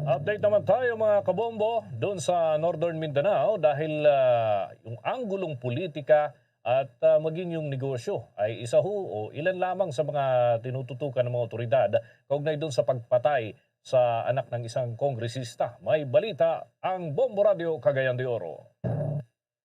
Update naman tayo mga kabombo doon sa Northern Mindanao dahil yung anggulong politika at maging yung negosyo ay isa o ilan lamang sa mga tinututukan ng mga otoridad kaugnay doon sa pagpatay sa anak ng isang kongresista. May balita ang Bombo Radio Cagayan de Oro.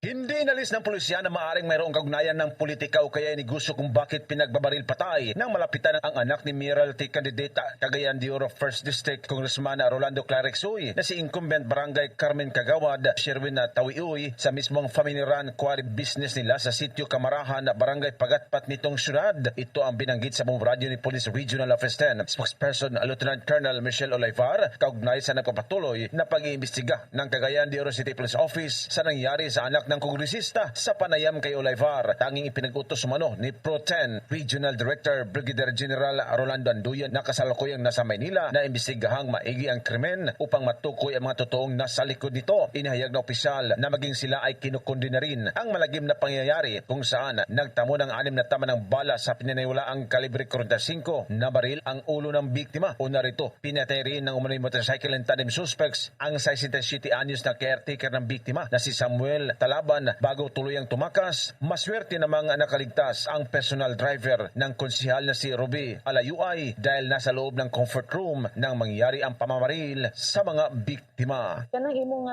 Hindi inalis ng pulisya na maaaring mayroong kaugnayan ng politika o kaya negosyo kung bakit pinagbabaril patay nang malapitan ang anak ni Mayoralty candidate Cagayan de Oro 1st District Congressman Rolando Clarexuy na si incumbent Barangay Carmen Kagawad, Sherwin Tawiuy sa mismong family-run quarry business nila sa Sitio Kamarahan, Barangay Pagatpat nitong syudad. Ito ang binanggit sa buong radyo ni Police Regional Office 10 spokesperson Lieutenant Colonel Michelle Olivar kaugnay sa nagpapatuloy na pag-iimbestiga ng Cagayan de Oro City Police Office sa nangyari sa anak ng kongresista sa panayam kay Olivar. Tanging ipinag-utos umano ni Pro 10 Regional Director Brigadier General Rolando Anduyan na kasalukuyang nasa Maynila na imbestigahang maigi ang krimen upang matukoy ang mga totoong nasa likod nito. Inihayag na opisyal na maging sila ay kinukundi na rin ang malagim na pangyayari kung saan nagtamo ng 6 na tama ng bala sa pinaniniwalaang kalibre 45 na baril ang ulo ng biktima. Una rito, pinatay rin ng umano'y motorcycle and tandem suspects ang 67 anyos na caretaker ng biktima na si Samuel Talab bago tuluyang tumakas. Maswerte namang nakaligtas ang personal driver ng konsihal na si Ruby Alayuay dahil nasa loob ng comfort room nang mangyari ang pamamaril sa mga biktima. Kanang imong